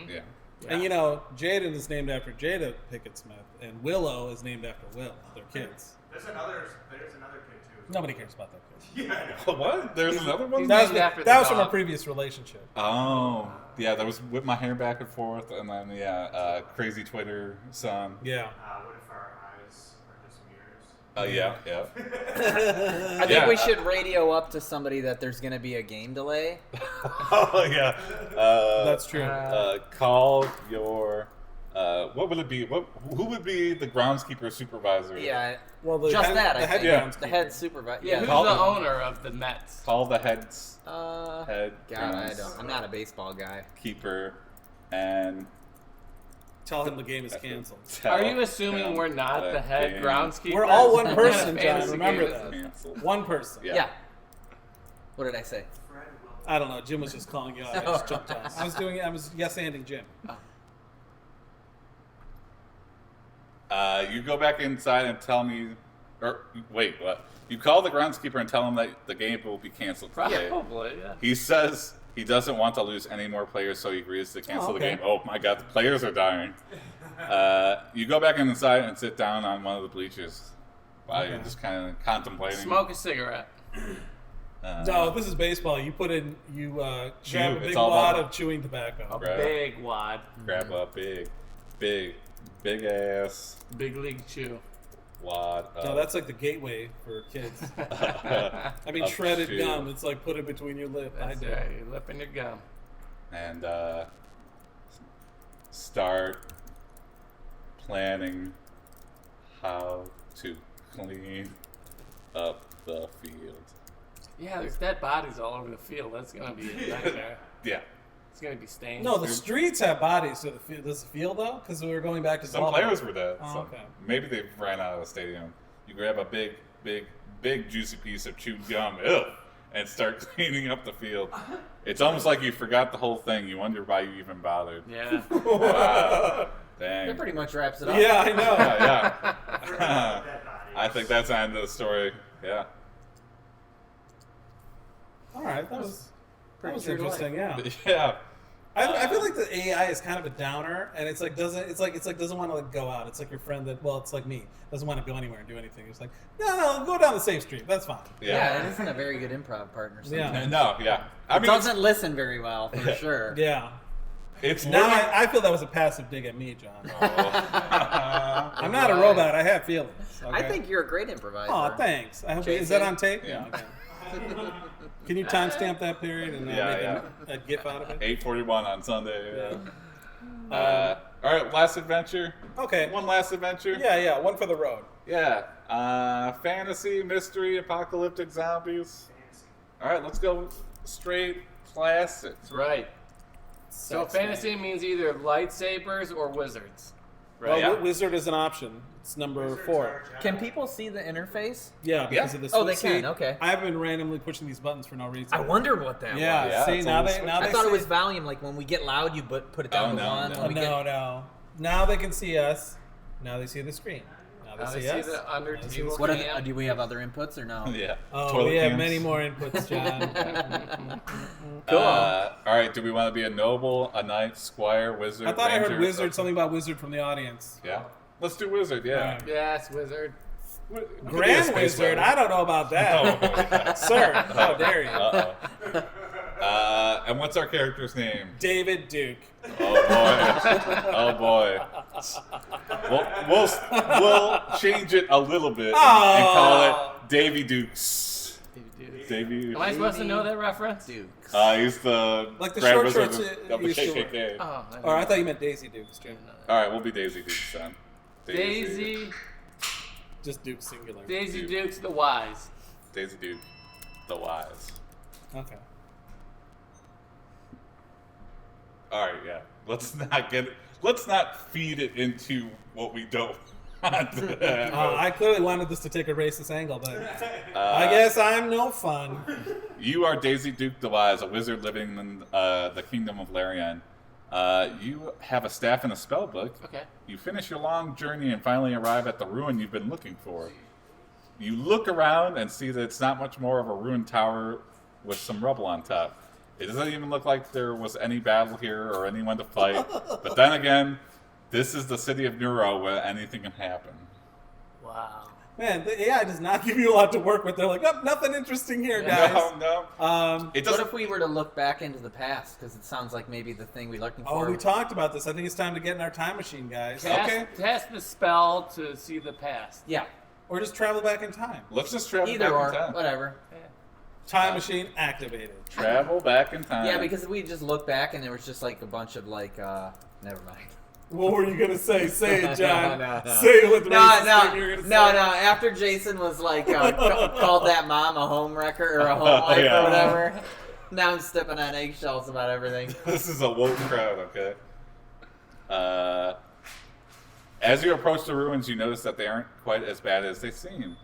Yeah. And Jaden is named after Jada Pickett Smith, and Willow is named after Will, their kids. There's another kid too. Nobody cares about that kid. Yeah. What? There's another one? He's That was, named after that the was from a dog. previous relationship. Oh. Yeah, that was whip my hair back and forth and then crazy Twitter son. Yeah. What if our eyes are just mirrors? Yeah. I think Yeah. we should radio up to somebody that there's going to be a game delay. Oh yeah. That's true. Call your what would it be? Who would be the groundskeeper supervisor? Yeah, Well, the just head- that. the I head think groundskeeper. the head supervisor. Who's Yeah. Call the them. owner of the Mets? Call the head God, I don't. I'm not a baseball guy. keeper and tell him the game is canceled. Are you assuming we're not the head groundskeeper? We're all one What person, kind of John. fantasy Remember game is that. this? Canceled. One person. Yeah. Yeah. What did I say? Fred will. I don't know. Jim was just calling you out. I just jumped on. I was yes-anding Jim. You go back inside and tell me, or wait, what? You call the groundskeeper and tell him that the game will be canceled today. Probably, yeah. He says he doesn't want to lose any more players, so he agrees to cancel the okay. game. Oh my god, the players are dying. You go back inside and sit down on one of the bleachers while you're just kind of contemplating. Smoke a cigarette. No, this is baseball. You put in, you grab a It's big all wad about- of chewing tobacco. A Right. big wad. Grab a big ass Big league chew. wad. No, that's like the gateway for kids. I mean, Of shredded chew. gum. It's like put it between your lip. I That's do. right. Your lip and your gum. And start planning how to clean up the field. Yeah, there's dead bodies all over the field. That's gonna be a nightmare. Yeah. It's gonna be stained. No, the streets have bodies. So does the field though? Because we were going back to Some ball. players were dead. Oh, so okay. maybe they ran out of the stadium. You grab a big juicy piece of chewed gum, and start cleaning up the field. It's almost like you forgot the whole thing. You wonder why you even bothered. Yeah. Wow. Dang. That pretty much wraps it up. Yeah, I know. Yeah. Dead bodies. I think that's the end of the story. Yeah. All right, that was Pretty true to life. interesting. Yeah. Yeah. I feel like the AI is kind of a downer, and it's like doesn't want to like go out. It's like your friend that it's like me doesn't want to go anywhere and do anything. It's like no, go down the safe street. That's fine. Yeah, it isn't a very good improv partner. Yeah. sometimes. No, yeah. I It mean, it's, doesn't listen very well, for sure. Yeah. it's Now learning- I feel that was a passive dig at me, John. Oh. I'm not a robot. I have feelings. I okay? think you're a great improviser. Oh, thanks. I hope, is Jason? that on tape? Yeah. Okay. Can you timestamp that period and Yeah, make a GIF out of it? 8:41 on Sunday. Yeah. All right, last adventure. Okay. One last adventure. Yeah. One for the road. Yeah. Fantasy, mystery, apocalyptic zombies. Fancy. All right, let's go straight classic. That's right. So Sex fantasy means either lightsabers or wizards. Well, Right. Yeah. Wizard is an option. It's number Wizards 4. are Jedi. Can people see the interface? Yeah, because Yeah. of this. Oh, they see, can, okay. I've been randomly pushing these buttons for no reason. I wondered what that Yeah. was. Yeah, See it's a now little they now switch. they I thought it see- was volume, like when we get loud, you put it down Oh, to no, one. no. When we get... No. Now they can see us. Now they see the screen. Now Now they they see see us. the under Now they see table the What screen. do we have other inputs or no? Yeah. Oh, Toilet we have cams. many more inputs, John. Cool. All right. Do we want to be a noble, a knight, squire, wizard? I thought I heard ranger? wizard, something about wizard from the audience. Yeah. Let's do wizard. Yeah. Alright. Yes, wizard. We could be a Grand space wizard, wizard. I don't know about that. Oh, Sir, how dare you? Uh-oh. And what's our character's name? David Duke. Oh boy. We'll change it a little bit and call it Davey Dukes. Davey. Am I supposed to know that reference? Dukes. He's the Like the Grand short Wizard shorts of the used to KKK. Oh, Or I thought you meant Daisy Dukes, Jim. All right, we'll be Daisy Dukes then. Daisy Just Duke singular. Daisy Dukes the Wise. Daisy Duke the Wise. Okay. All right, yeah. Let's not feed it into what we don't want. I clearly wanted this to take a racist angle, but I guess I'm no fun. You are Daisy Duke the Wise, a wizard living in the kingdom of Larian. You have a staff and a spell book. Okay. You finish your long journey and finally arrive at the ruin you've been looking for. You look around and see that it's not much more of a ruined tower with some rubble on top. It doesn't even look like there was any battle here or anyone to fight. But then again, this is the city of Neuro where anything can happen. Wow. Man, the AI does not give you a lot to work with. They're like, oh, nothing interesting here, guys. No. What It doesn't. What if we were to look back into the past? Because it sounds like maybe the thing we're looking Oh, for. we talked about this. I think it's time to get in our time machine, guys. Okay. Cast the spell to see the past. Yeah, Or just travel back in time. Let's just travel either back or, in time. whatever. Time machine activated. Travel back in time. Yeah, because we just look back and there was just like a bunch of like, never mind. What were you gonna say? Say it, John. No. Say it with the racist thing you were gonna No. say. After Jason was like called that mom a home wrecker or a home wife Yeah. or whatever, now I'm stepping on eggshells about everything. This is a woke crowd, okay? As you approach the ruins, you notice that they aren't quite as bad as they seem.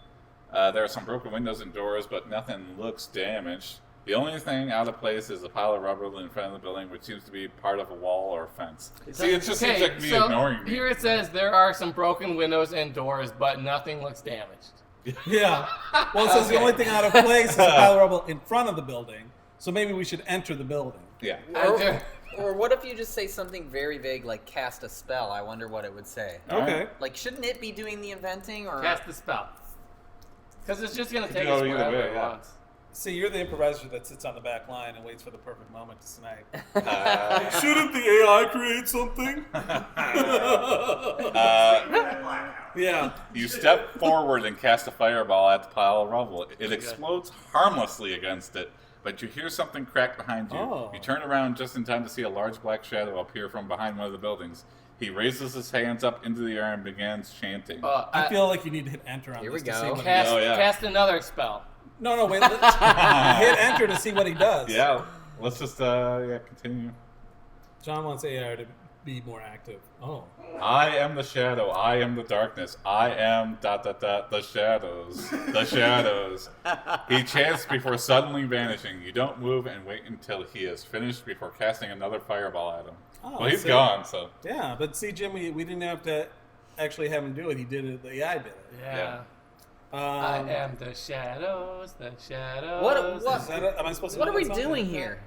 There are some broken windows and doors, but nothing looks damaged. The only thing out of place is a pile of rubble in front of the building, which seems to be part of a wall or a fence. See, it just seems like me ignoring me. Here it says there are some broken windows and doors, but nothing looks damaged. Yeah. Well, it says the only thing out of place is a pile of rubble in front of the building. So maybe we should enter the building. Yeah. Or what if you just say something very vague like cast a spell? I wonder what it would say. Okay. Like, shouldn't it be doing the inventing? Or Cast the spell. Because it's just going to take go us either wherever way, it yeah. wants. See, you're the improviser that sits on the back line and waits for the perfect moment to snipe. Shouldn't the AI create something? Yeah. You step forward and cast a fireball at the pile of rubble. It explodes harmlessly against it, but you hear something crack behind you. Oh. You turn around just in time to see a large black shadow appear from behind one of the buildings. He raises his hands up into the air and begins chanting. I feel like you need to hit enter on Here this we to go. see what he Cast, does. cast another spell. No, wait. Let's hit enter to see what he does. Yeah, let's just continue. John wants AR to be more active. Oh. I am the shadow. I am the darkness. I am ... the shadows. The shadows. He chants before suddenly vanishing. You don't move and wait until he is finished before casting another fireball at him. Oh, Well, he's see? gone, so. Yeah, but see, Jim, we didn't have to actually have him do it. He did it. The AI did it. Yeah. I am the shadows, the shadows. What? Is that it? Am I supposed to What know are we that song? doing here?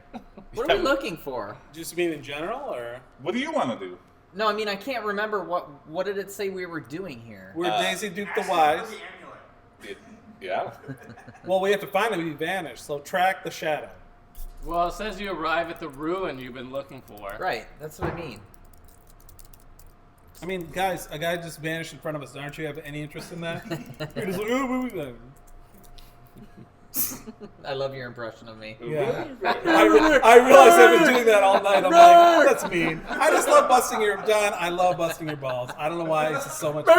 What are we looking for? Just mean in general, or What do you want to do? No, I mean I can't remember what did it say we were doing here. we're Daisey Duke the Wise. Yeah. Well, we have to find him. He vanished. So track the shadow. Well, it says you arrive at the ruin you've been looking for. Right, that's what I mean. I mean, guys, a guy just vanished in front of us. Aren't you have any interest in that? You're just like, oh, what was that? I love your impression of me. Yeah. I realize I've been doing that all night. I'm like, that's mean. I just love busting your John. I love busting your balls. I don't know why. It's just so much fun.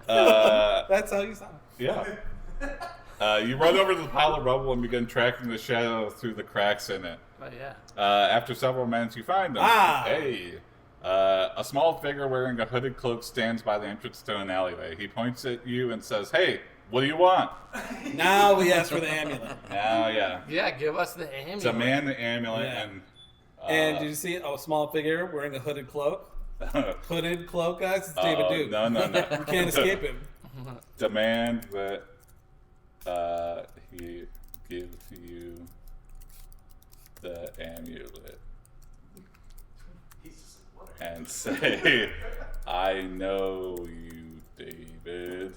That's how you sound. Yeah. You run over to the pile of rubble and begin tracking the shadow through the cracks in it. Oh, yeah. After several minutes, you find them. Ah. Hey. A small figure wearing a hooded cloak stands by the entrance to an alleyway. He points at you and says, "Hey, what do you want?" Now we ask for the amulet. Oh, yeah. Yeah, give us the amulet. Demand the amulet Yeah. and... And did you see a small figure wearing a hooded cloak? Hooded cloak, guys? It's David Duke. No. You can't escape him. Demand that he give you the amulet. And say, "I know you, David.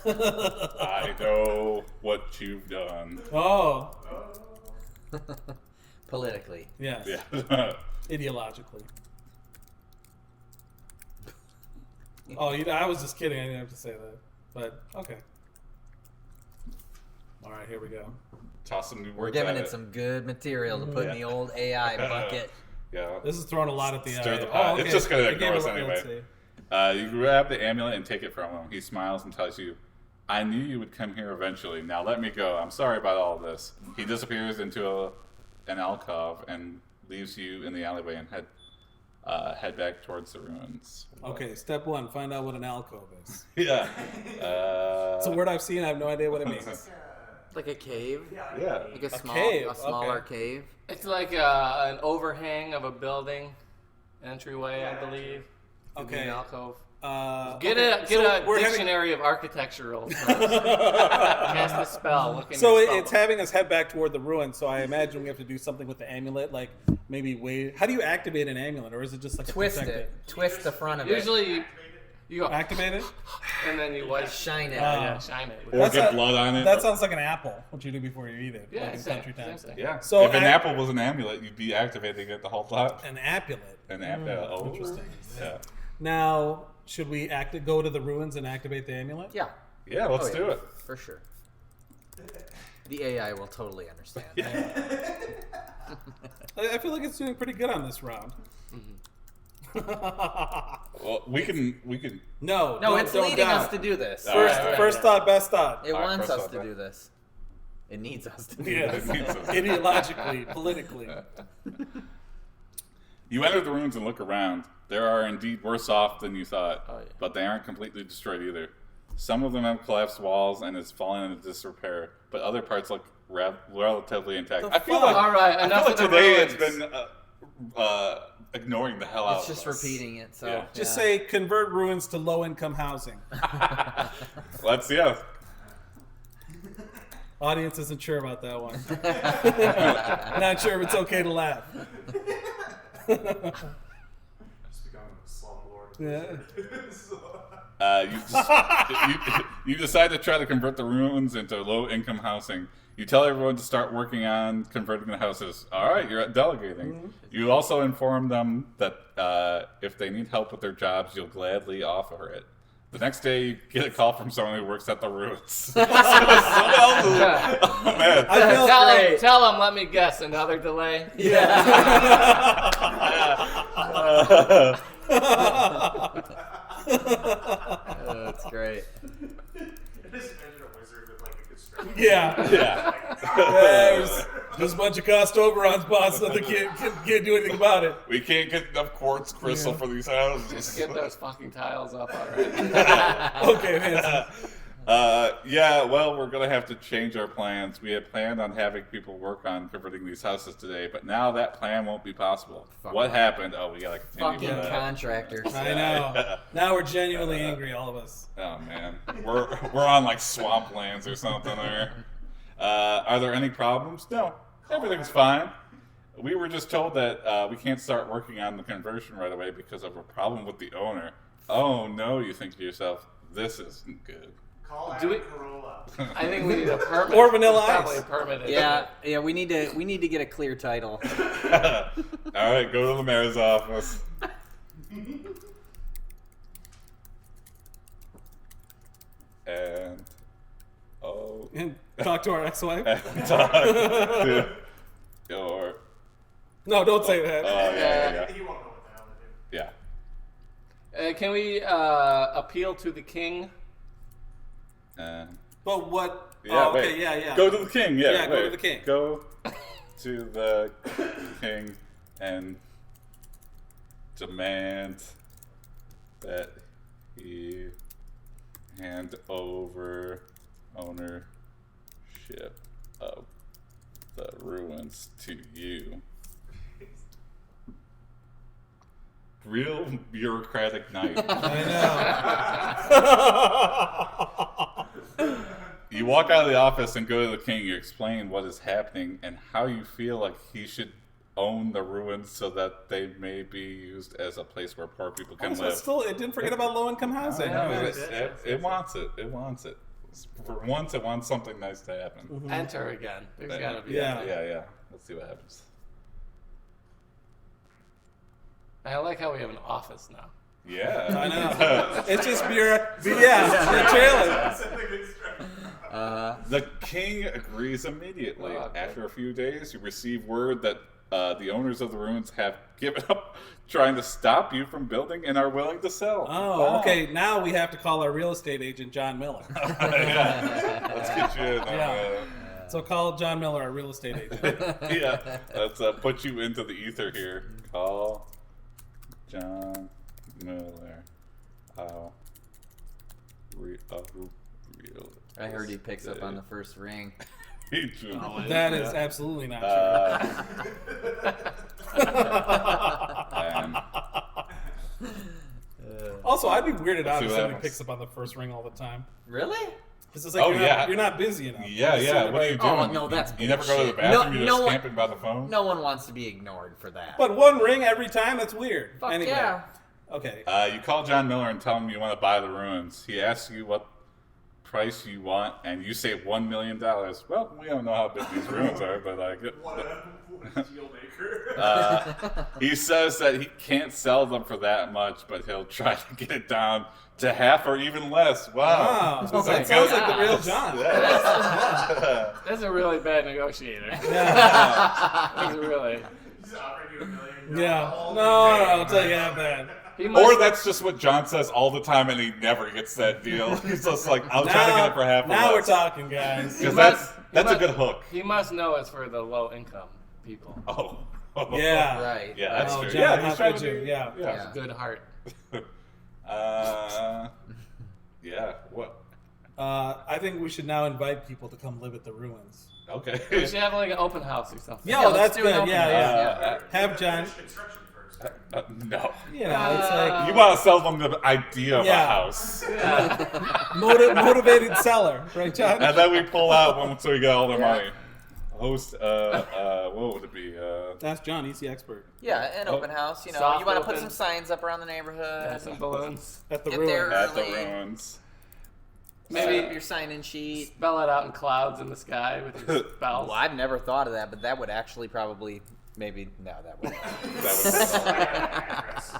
I know what you've done." Oh, Politically. yes. Yeah. Ideologically. Oh, I was just kidding. I didn't have to say that. But, okay. All right, here we go. Toss some new We're words giving at it some good material to put in the old AI bucket. Yeah. This is throwing a lot at the Stir eye. the pot. It's just gonna I ignore gave us it a- anyway. let's see. You grab the amulet and take it from him. He smiles and tells you, "I knew you would come here eventually. Now let me go. I'm sorry about all this." He disappears into an alcove and leaves you in the alleyway and head back towards the ruins. Okay, step one, find out what an alcove is. Yeah. It's a word I've seen. I have no idea what it means. Like a cave? Yeah. Like a cave, smaller okay. cave? It's like an overhang of a building entryway, I believe. Could be Okay. an alcove. okay, Get a so we're having- dictionary of architectural terms. Cast a spell. Look in So your spell it's book. having us head back toward the ruins. So I imagine we have to do something with the amulet, like maybe wait. How do you activate an amulet, or is it just like Twist a protect it. Twist the front of it. Usually you go Activate it. and then you wipe. Shine it. Yeah, shine it. Or That's get a- blood on it. That sounds like an apple. What you do before you eat it. Yeah, like in same country times. thing. Yeah. So if an I- apple was an amulet, you'd be activating it the whole time. An amulet. An apple. Oh, Interesting. Yeah. Now, should we go to the ruins and activate the amulet? Yeah. Yeah. Let's Oh, do yeah. it. For sure. The AI will totally understand. I feel like it's doing pretty good on this round. Well, we can. No, No, don't- it's don't leading doubt. us to do this. All right. First thought, best thought. It All right, wants first us thought, to right. do this. It needs us to do Yes. this. Ideologically, politically. You enter the ruins and look around. There are indeed worse off than you thought, Oh, yeah. but they aren't completely destroyed either. Some of them have collapsed walls and is fallen into disrepair, but other parts look relatively intact. I feel like, All right, I enough feel of like the today ruins. it's been ignoring the hell out It's of just us. repeating it. So Yeah. Just say convert ruins to low-income housing. Let's yeah. Audience isn't sure about that one. Not sure if it's okay to laugh. Just become a slumlord. Yeah. You decide to try to convert the ruins into low-income housing. You tell everyone to start working on converting the houses. All right, you're delegating. Mm-hmm. You also inform them that if they need help with their jobs, you'll gladly offer it. The next day, you get a call from someone who works at the ruins. Oh, man. I feel great. Tell him, let me guess, another delay? That's great. Just imagine a wizard with like a construction. Yeah. There's a bunch of cost overruns, boss. So they can't do anything about it. We can't get enough quartz crystal for these houses. Just get those fucking tiles up already. Okay, man. Yeah, well, we're going to have to change our plans. We had planned on having people work on converting these houses today, but now that plan won't be possible. What happened? Oh, we got to continue Fucking with that. contractors. I know. Now we're genuinely angry, all of us. Oh, man. We're on, like, swamplands or something there. Are there any problems? No. Everything's fine. We were just told that we can't start working on the conversion right away because of a problem with the owner. Oh, no, you think to yourself, this isn't good. Call Do Adam it- Carolla. I think we need a permit. Or Vanilla There's probably Ice. a permit. Yeah, we need to get a clear title. All right, go to the mayor's office. And And talk to our ex-wife. talk to your No, don't say that. yeah. He won't know what the hell to do. Yeah. Can we appeal to the king? But what? Yeah, oh, okay, wait. yeah. Go to the king. Yeah, Yeah, go to wait. the king. Go to the king and demand that he hand over ownership of the ruins to you. Real bureaucratic night. I know. You walk out of the office and go to the king. You explain what is happening and how you feel like he should own the ruins so that they may be used as a place where poor people can So live. it's still, it didn't forget about low-income housing. I know, Nice. it wants it. It wants it. For once, it wants something nice to happen. Enter again. There's got to be. Yeah. Yeah. Let's see what happens. I like how we have an office now. Yeah. I know. It's just yeah, trailer. The king agrees immediately. Oh, okay. After a few days, you receive word that the owners of the ruins have given up trying to stop you from building and are willing to sell. Oh, Wow. okay. Now we have to call our real estate agent, John Miller. Yeah. Let's get you in. Yeah. So call John Miller, our real estate agent. Yeah. Let's put you into the ether here. Call John Miller. Real I heard he picks up on the first ring. That is absolutely not and Also, I'd be weirded out see if what somebody happens. picks up on the first ring all the time. Really? Because it's like, Oh, you're, yeah. not, you're not busy enough. yeah. What are you doing? Oh, no, that's you never go to the bullshit. bathroom. No- You're no just one- camping by the phone. No one wants to be ignored for that. But one ring every time? That's weird. Fuck Anyway. yeah. Okay. You call John Miller and tell him you want to buy the ruins. He asks you what price you want, and you say $1 million. Well, we don't know how big these ruins are, but What a deal maker. he says that he can't sell them for that much, but he'll try to get it down to half or even less. Wow. Wow. That sounds like the real John. That's a really bad negotiator. Yeah. That's really. He's offering you $1 million. Yeah. No, I'll tell you how bad. He must, Or that's just what John says all the time, and he never gets that deal. He's just like, I'll try to get it for half or Now less. we're talking, guys. Because That's a good hook. He must know it's for the low income people. Oh. Yeah. Right. Yeah, that's Oh, true. John, Yeah, how he's trying to could you? do. Yeah. It's a good heart. Yeah. What? I think we should now invite people to come live at the ruins. Okay. We should have like an open house or something. Yeah, let's that's do an good. open Yeah, house. Have John. Finish construction first. No. You know, it's like You want to sell them the idea of Yeah. a house, motivated seller, right, John? and then we pull out once we get all the Yeah. money. Host. What would it be? Ask John. He's the expert. Yeah, an open house. You know, Soft you want to put open. some signs up around the neighborhood. Yeah, some balloons. At the Get ruins. there. At the Early. ruins. Maybe Set up your sign-in sheet. spell it out in clouds in the sky with your spells. Well, I've never thought of that, but that would actually probably maybe that would. That Open house.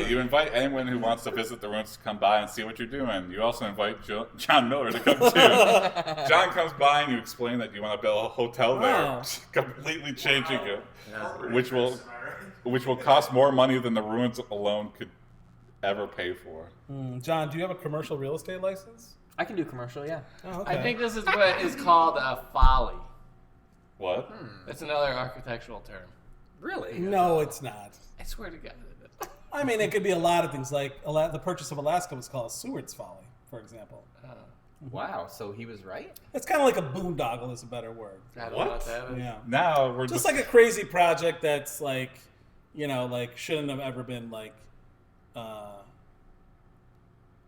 would. You invite anyone who wants to visit the ruins to come by and see what you're doing. You also invite John Miller to come too. John comes by and you explain that you want to build a hotel there, Wow. completely changing it, Corporate which will interest, am I right? which will cost more money than the ruins alone could ever pay for. John, do you have a commercial real estate license? I can do commercial, yeah. Oh, okay. I think this is what is called a folly. What? It's another architectural term. Really? No, it's not. I swear to God. I mean, it could be a lot of things. Like the purchase of Alaska was called Seward's Folly, for example. Wow. So he was right. It's kind of like a boondoggle is a better word. I don't know What? what that is. Yeah. Now we're Just like a crazy project that's like, you know, like shouldn't have ever been like,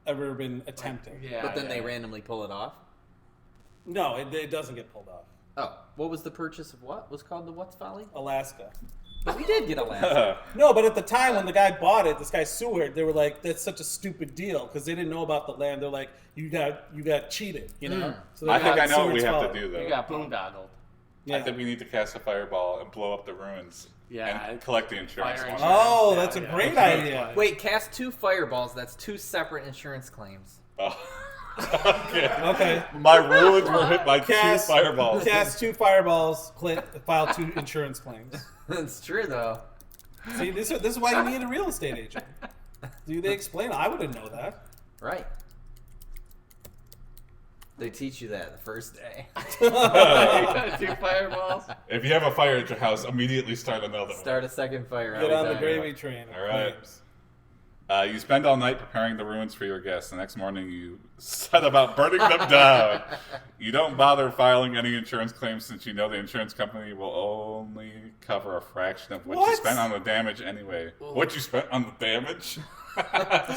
ever been attempted. Yeah. But then yeah. they randomly pull it off. No, it doesn't get pulled off. Oh, what was the purchase of what? Was called the what's folly? Alaska. But we did get Alaska. No, but at the time when the guy bought it, this guy Seward, they were like, "That's such a stupid deal," because they didn't know about the land. They're like, "You got cheated," you know. So they I think got I know what we Seward's have Folly. to do though. You got boondoggled. Yeah. I think we need to cast a fireball and blow up the ruins. Yeah, And collect the insurance. fire money. insurance. Oh, Yeah, that's a yeah. great idea. Wait, cast 2 fireballs. That's 2 separate insurance claims. Oh. Okay. Okay. My ruins were hit by Cast 2 fireballs. Cast 2 fireballs. File 2 insurance claims. That's true, though. See, this is why you need a real estate agent. Do they explain? I wouldn't know that. Right. They teach you that the first day. You got 2 fireballs. If you have a fire at your house, immediately start another one. Start a second fire. Get on the every time. gravy train. of All right. claims. You spend all night preparing the ruins for your guests. The next morning, you set about burning them down. You don't bother filing any insurance claims since you know the insurance company will only cover a fraction of what you What? spent on the damage anyway. What you spent on the damage?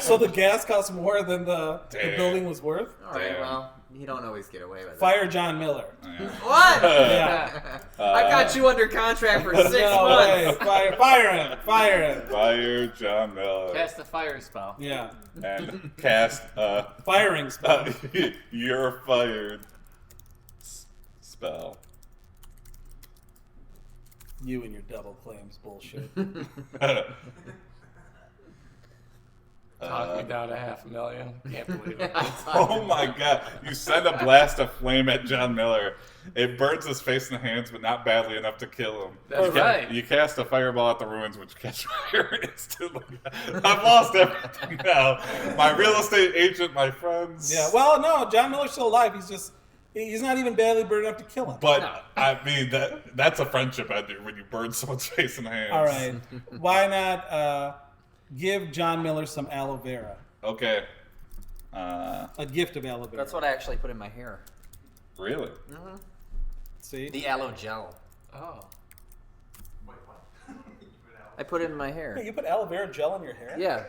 So the gas costs more than the Damn. building was worth? All right, Damn. well, you don't always get away with it. Fire John Miller. Yeah. What? Yeah. I got you under contract for 6 No way. months. Fire him. Fire him. Fire John Miller. Cast a fire spell. Yeah. And cast Firing spell. You're fired spell. You and your double claims bullshit. Talk me down to $500,000. Can't believe it. Oh my god. You send a blast of flame at John Miller. It burns his face and hands, but not badly enough to kill him. That's right. You cast a fireball at the ruins, which catch fire instantly. I've lost everything now. My real estate agent, my friends. Yeah. Well, no, John Miller's still alive. He's not even badly burned enough to kill him. But, I mean, that's a friendship ender when you burn someone's face and hands. All right. Why not give John Miller some aloe vera? Okay. A gift of aloe vera. That's what I actually put in my hair. Really? See? The aloe gel. Oh. Wait, what? You put out- I put it in my hair. Wait, you put aloe vera gel in your hair? Yeah.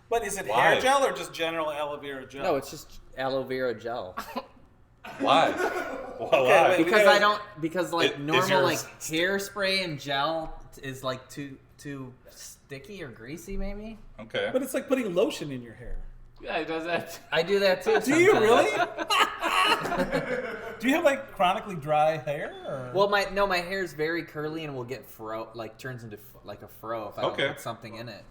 But is it Why? hair gel or just general aloe vera gel? No, it's just aloe vera gel. Why? Why? wait. Because I don't. Because like Is normal yours- like hairspray and gel is like too sticky or greasy maybe. Okay. But it's like putting lotion in your hair. Yeah, he does that. I do that too. Do you sometimes. really? Do you have like chronically dry hair? Or? Well, my hair is very curly and will get turns into like a fro if I don't Okay. put something in it.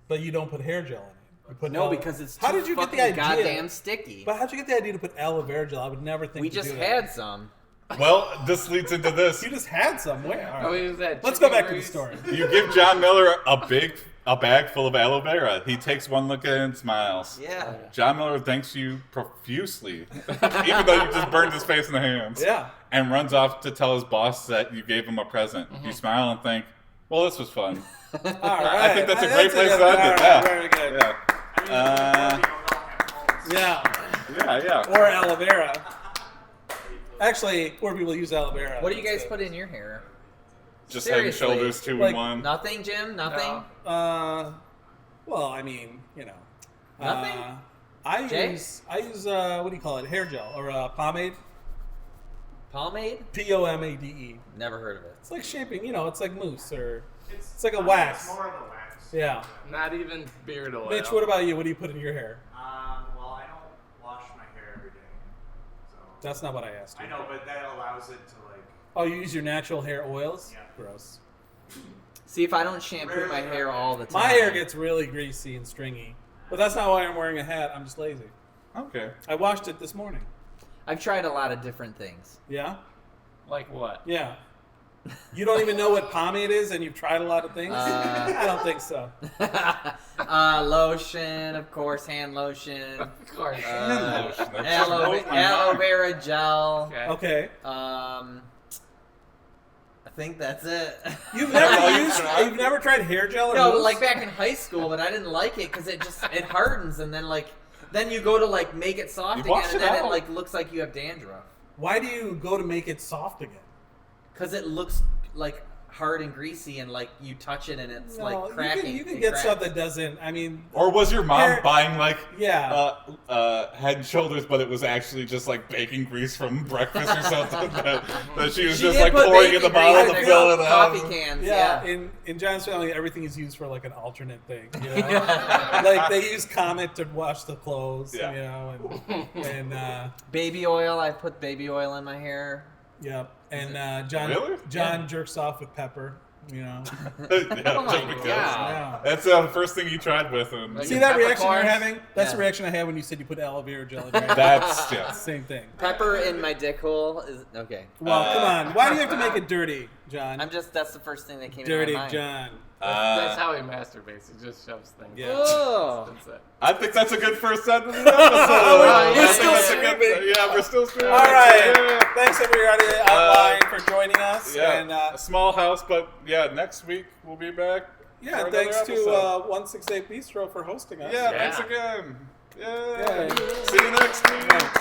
But you don't put hair gel in it. You put No, aloe- because it's How too did you get fucking the idea? goddamn sticky. But how'd you get the idea to put aloe vera gel? I would never think We to just do had that. some. Well, this leads into this. You just had some. Where? All Oh, right. is that Let's go chicken back to the grease? story. You give John Miller a big a bag full of aloe vera. He takes one look at it and smiles. Yeah. John Miller thanks you profusely, even though you just burned his face in the hands. Yeah. And runs off to tell his boss that you gave him a present. You smile and think, well, this was fun. All right. I think that's a great place to end it. Yeah. Very good. Yeah. I mean, people don't have homes. Yeah. Yeah. Or aloe vera. Actually, poor people use aloe vera. What do you guys put in your hair? Just head and Seriously. shoulders, 2 Like, in 1. Nothing, Jim? Nothing? Well, I mean, you know. Nothing? I Jay? use what do you call it? Hair gel or pomade. Pomade? POMADE. Never heard of it. It's like shaping, you know, it's like mousse or It's like a I mean, wax. It's more of a wax. Yeah. Not even beard oil. Mitch, what about you? What do you put in your hair? Well, I don't wash my hair every day, so That's not what I asked you. I know, but that allows it to like. Oh, you use your natural hair oils? Yeah. Gross. See, if I don't shampoo my hair all the time. My hair gets really greasy and stringy. But that's not why I'm wearing a hat. I'm just lazy. Okay. I washed it this morning. I've tried a lot of different things. Yeah? Like what? Yeah. You don't even know what pomade is and you've tried a lot of things? I don't think so. Lotion, of course, hand lotion. Of course. Lotion. That Aloe, blows my aloe mind. vera gel. Okay. I think that's it. You've That's never all you've never tried hair gel or No, mousse? like back in high school, but I didn't like it because it hardens and then then you go to make it soft You again wash and it then out. it looks like you have dandruff Why do you go to make it soft again? because it looks hard and greasy and you touch it and it's cracking. You can It get cracks. stuff that doesn't. I mean, Or was your mom Hair- buying yeah. Head and Shoulders, but it was actually just bacon grease from breakfast or something that she was She just did put pouring in the bacon bottle grease to in fill the it up. coffee cans. yeah, Yeah. in John's family, everything is used for an alternate thing. You know? They use Comet to wash the clothes. Yeah. You know, and Baby oil. I put baby oil in my hair. yeah, and John Really? John jerks off with pepper. You know, Yeah, Oh my just because. God. yeah. That's the first thing you tried with him. Like- See that reaction you're Peppercorns? having? That's the Yeah. reaction I had when you said you put aloe vera gel in your hair. That's yeah. Same thing. Pepper in my dick hole is okay. Well, come on. Why do you have to make it dirty, John? That's the first thing that came Dirty to my mind. John. That's how he masturbates. He just shoves things. Yeah. Oh. That's it. I think that's a good first sentence of the episode. We're I think still that's a good- streaming. Yeah, we're still streaming. All right. Yeah. Thanks everybody online for joining us. Yeah, And a small house, but yeah, next week we'll be back. yeah, for another thanks episode. to 168 Bistro for hosting us. Yeah, Yeah. thanks again. Yeah. Yeah. See you next week. Thanks.